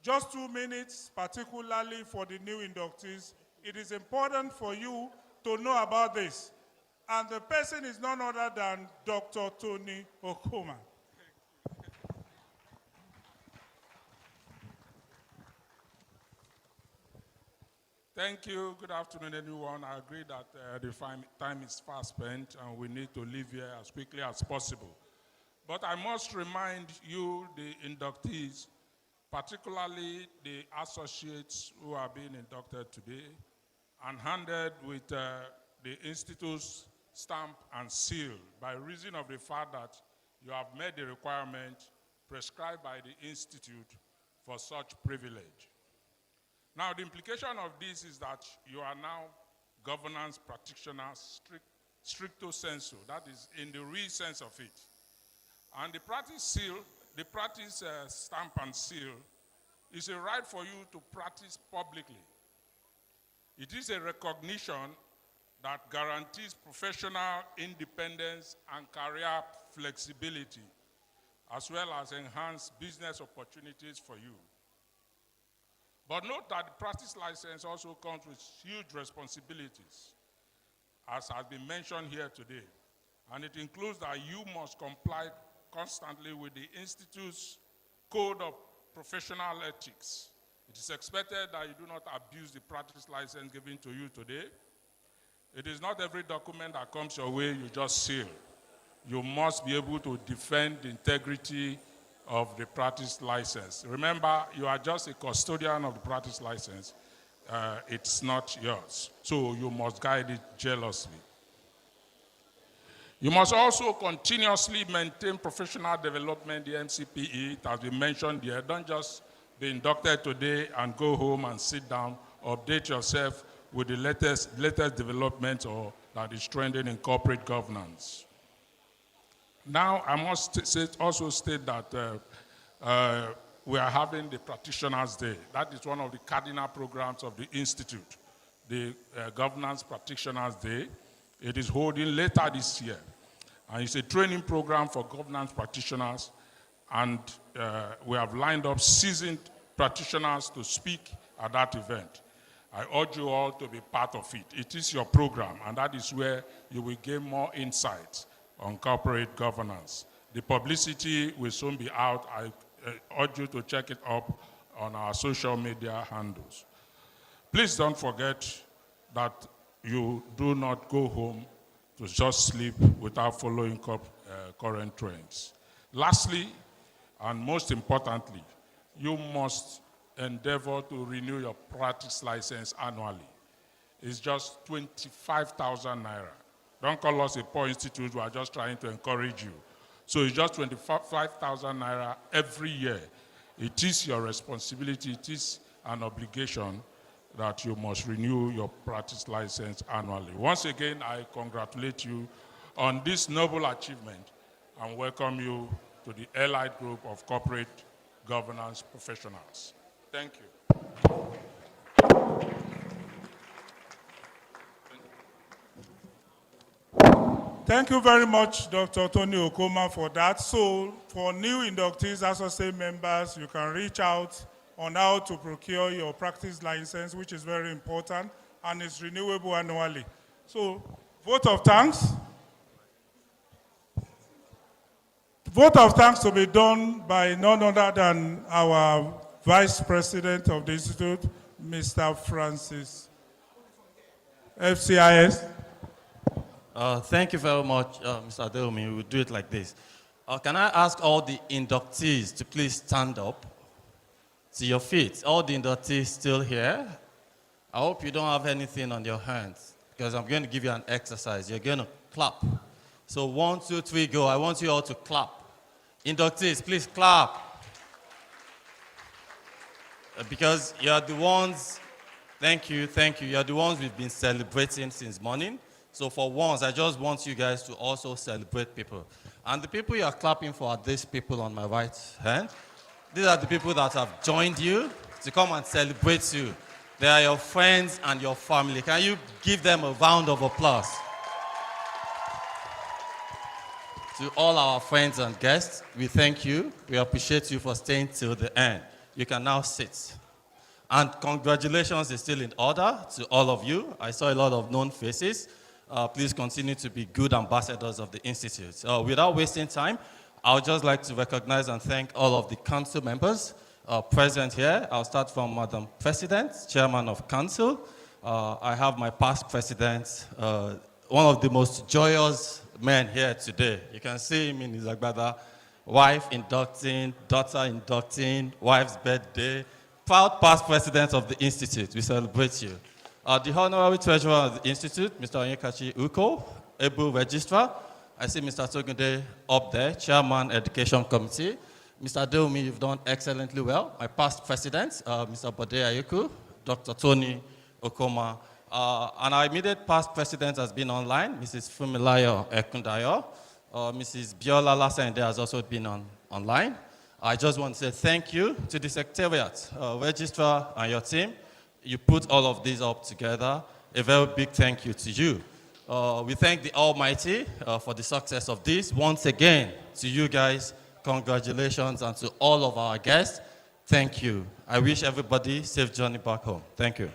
Just 2 minutes, particularly for the new inductees. It is important for you to know about this. And the person is none other than Dr. Tony Okoma. Thank you. Good afternoon, everyone. I agree that the time is fast spent and we need to leave here as quickly as possible. But I must remind you, the inductees, particularly the associates who are being inducted today and handed with the Institute's stamp and seal by reason of the fact that you have met the requirement prescribed by the Institute for such privilege. Now, the implication of this is that you are now governance practitioners, stricto sensu, that is in the real sense of it. And the practice seal, the practice stamp and seal is a right for you to practice publicly. It is a recognition that guarantees professional independence and career flexibility, as well as enhanced business opportunities for you. But note that the practice license also comes with huge responsibilities, as has been mentioned here today. And it includes that you must comply constantly with the Institute's Code of Professional Ethics. It is expected that you do not abuse the practice license given to you today. It is not every document that comes your way you just seal. You must be able to defend the integrity of the practice license. Remember, you are just a custodian of the practice license. It's not yours. So you must guide it jealously. You must also continuously maintain professional development, the MCPE. It has been mentioned here. Don't just be inducted today and go home and sit down, update yourself with the latest developments that is trending in corporate governance. Now, I must also state that we are having the Practitioners' Day. That is one of the cardinal programs of the Institute, the Governance Practitioners' Day. It is holding later this year. And it's a training program for governance practitioners, and we have lined up seasoned practitioners to speak at that event. I urge you all to be part of it. It is your program, and that is where you will gain more insights on corporate governance. The publicity will soon be out. I urge you to check it up on our social media handles. Please don't forget that you do not go home to just sleep without following current trends. Lastly, and most importantly, you must endeavor to renew your practice license annually. It's just 25,000 naira. Don't call us a poor institute, we are just trying to encourage you. So it's just 25,000 naira every year. It is your responsibility, it is an obligation that you must renew your practice license annually. Once again, I congratulate you on this noble achievement and welcome you to the allied group of corporate governance professionals. Thank you. Thank you very much, Dr. Tony Okoma, for that. So for new inductees, associate members, you can reach out on how to procure your practice license, which is very important, and it's renewable annually. So vote of thanks. Vote of thanks to be done by none other than our Vice President of the Institute, Mr. Francis, FCIS. Thank you very much, Mr. Adeomi. We'll do it like this. Can I ask all the inductees to please stand up to your feet? All the inductees still here? I hope you don't have anything on your hands, because I'm going to give you an exercise. You're going to clap. So 1, 2, 3, go. I want you all to clap. Inductees, please clap. Because you're the ones, thank you. You're the ones we've been celebrating since morning. So for once, I just want you guys to also celebrate people. And the people you are clapping for are these people on my right hand. These are the people that have joined you to come and celebrate you. They are your friends and your family. Can you give them a round of applause? To all our friends and guests, we thank you. We appreciate you for staying till the end. You can now sit. And congratulations is still in order to all of you. I saw a lot of known faces. Please continue to be good ambassadors of the Institute. Without wasting time, I would just like to recognize and thank all of the council members present here. I'll start from Madam President, Chairman of Council. I have my past president, one of the most joyous men here today. You can see him in his agbada, wife inducting, daughter inducting, wife's birthday. Proud past president of the Institute, we celebrate you. The Honorary Treasurer of the Institute, Mr. Onyekachi Uko, able registrar. I see Mr. Togunde up there, Chairman, Education Committee. Mr. Adeomi, you've done excellently well. My past president, Mr. Bode Ayeku, Dr. Tony Okoma, and our immediate past president has been online, Mrs. Fumilayo Ekundayo. Mrs. Biola Lasende has also been online. I just want to say thank you to the Secretariat, Registrar and your team. You put all of these up together. A very big thank you to you. We thank the Almighty for the success of this. Once again, to you guys, congratulations, and to all of our guests, thank you. I wish everybody safe journey back home. Thank you.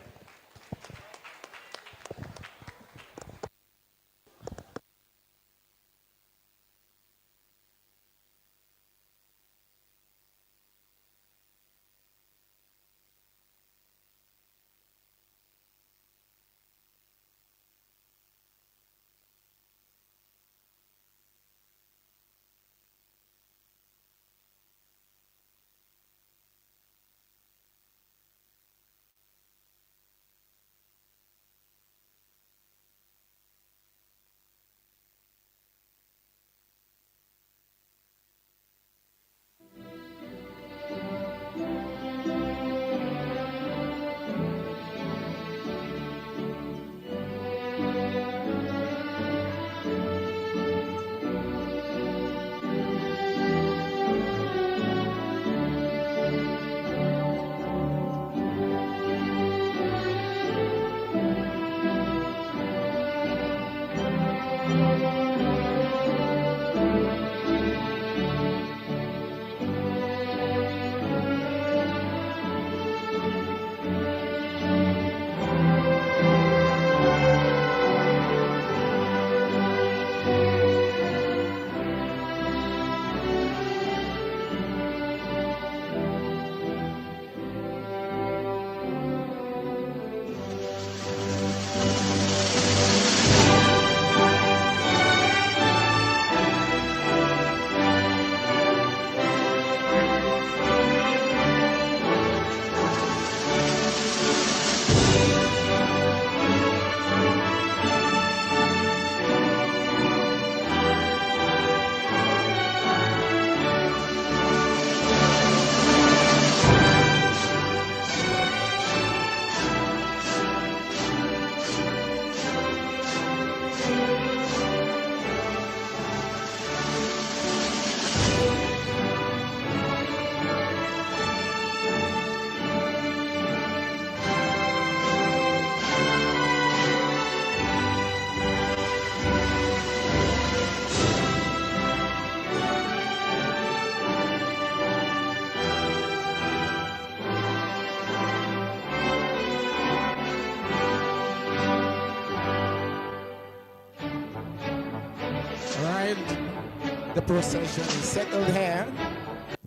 The procession is settled here.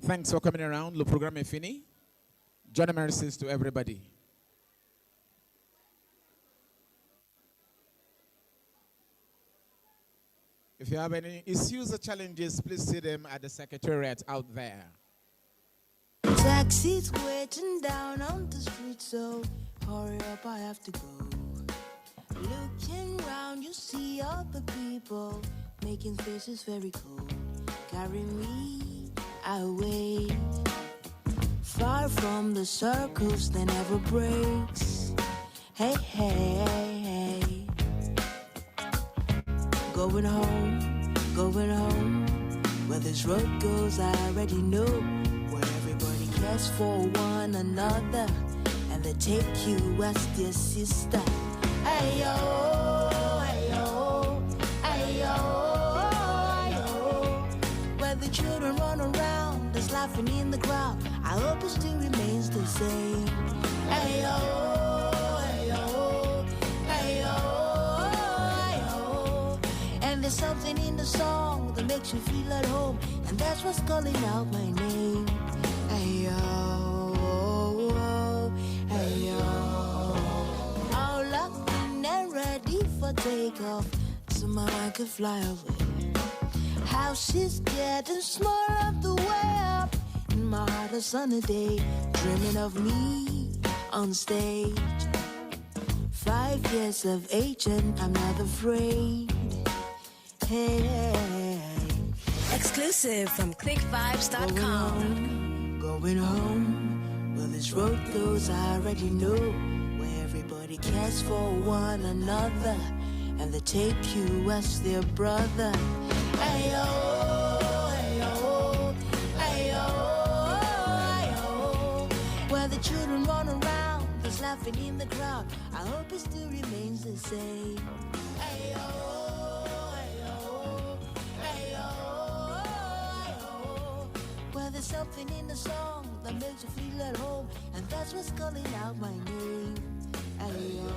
Thanks for coming around. Le programme est fini. Johnny mercies to everybody. If you have any issues or challenges, please see them at the secretariat out there. Taxis waiting down on the street, so hurry up, I have to go. Looking round, you see all the people making faces very cool. Carry me away, far from the circles that never breaks. Hey, hey, hey. Going home, where this road goes I already know. Where everybody cares for one another, and they take you as their sister. Ayo, ayo, ayo, ayo. Where the children run around, there's laughing in the crowd. I hope it still remains the same. Ayo, ayo, ayo, ayo. And there's something in the song that makes you feel at home, and that's what's calling out my name. Ayo, ayo. All up and ready for takeoff, so I could fly away. House is getting smaller on the way up. In my heart a sunny day, dreaming of me on stage. 5 years of age and I'm not afraid. Hey, hey. Exclusive from clickvibes.com. Going home, where this road goes I already know. Where everybody cares for one another, and they take you as their brother. Ayo, ayo, ayo, ayo. Where the children run around, there's laughing in the crowd. I hope it still remains the same. Ayo, ayo, ayo, ayo. Where there's something in the song that makes you feel at home, and that's what's calling out my name. Ayo.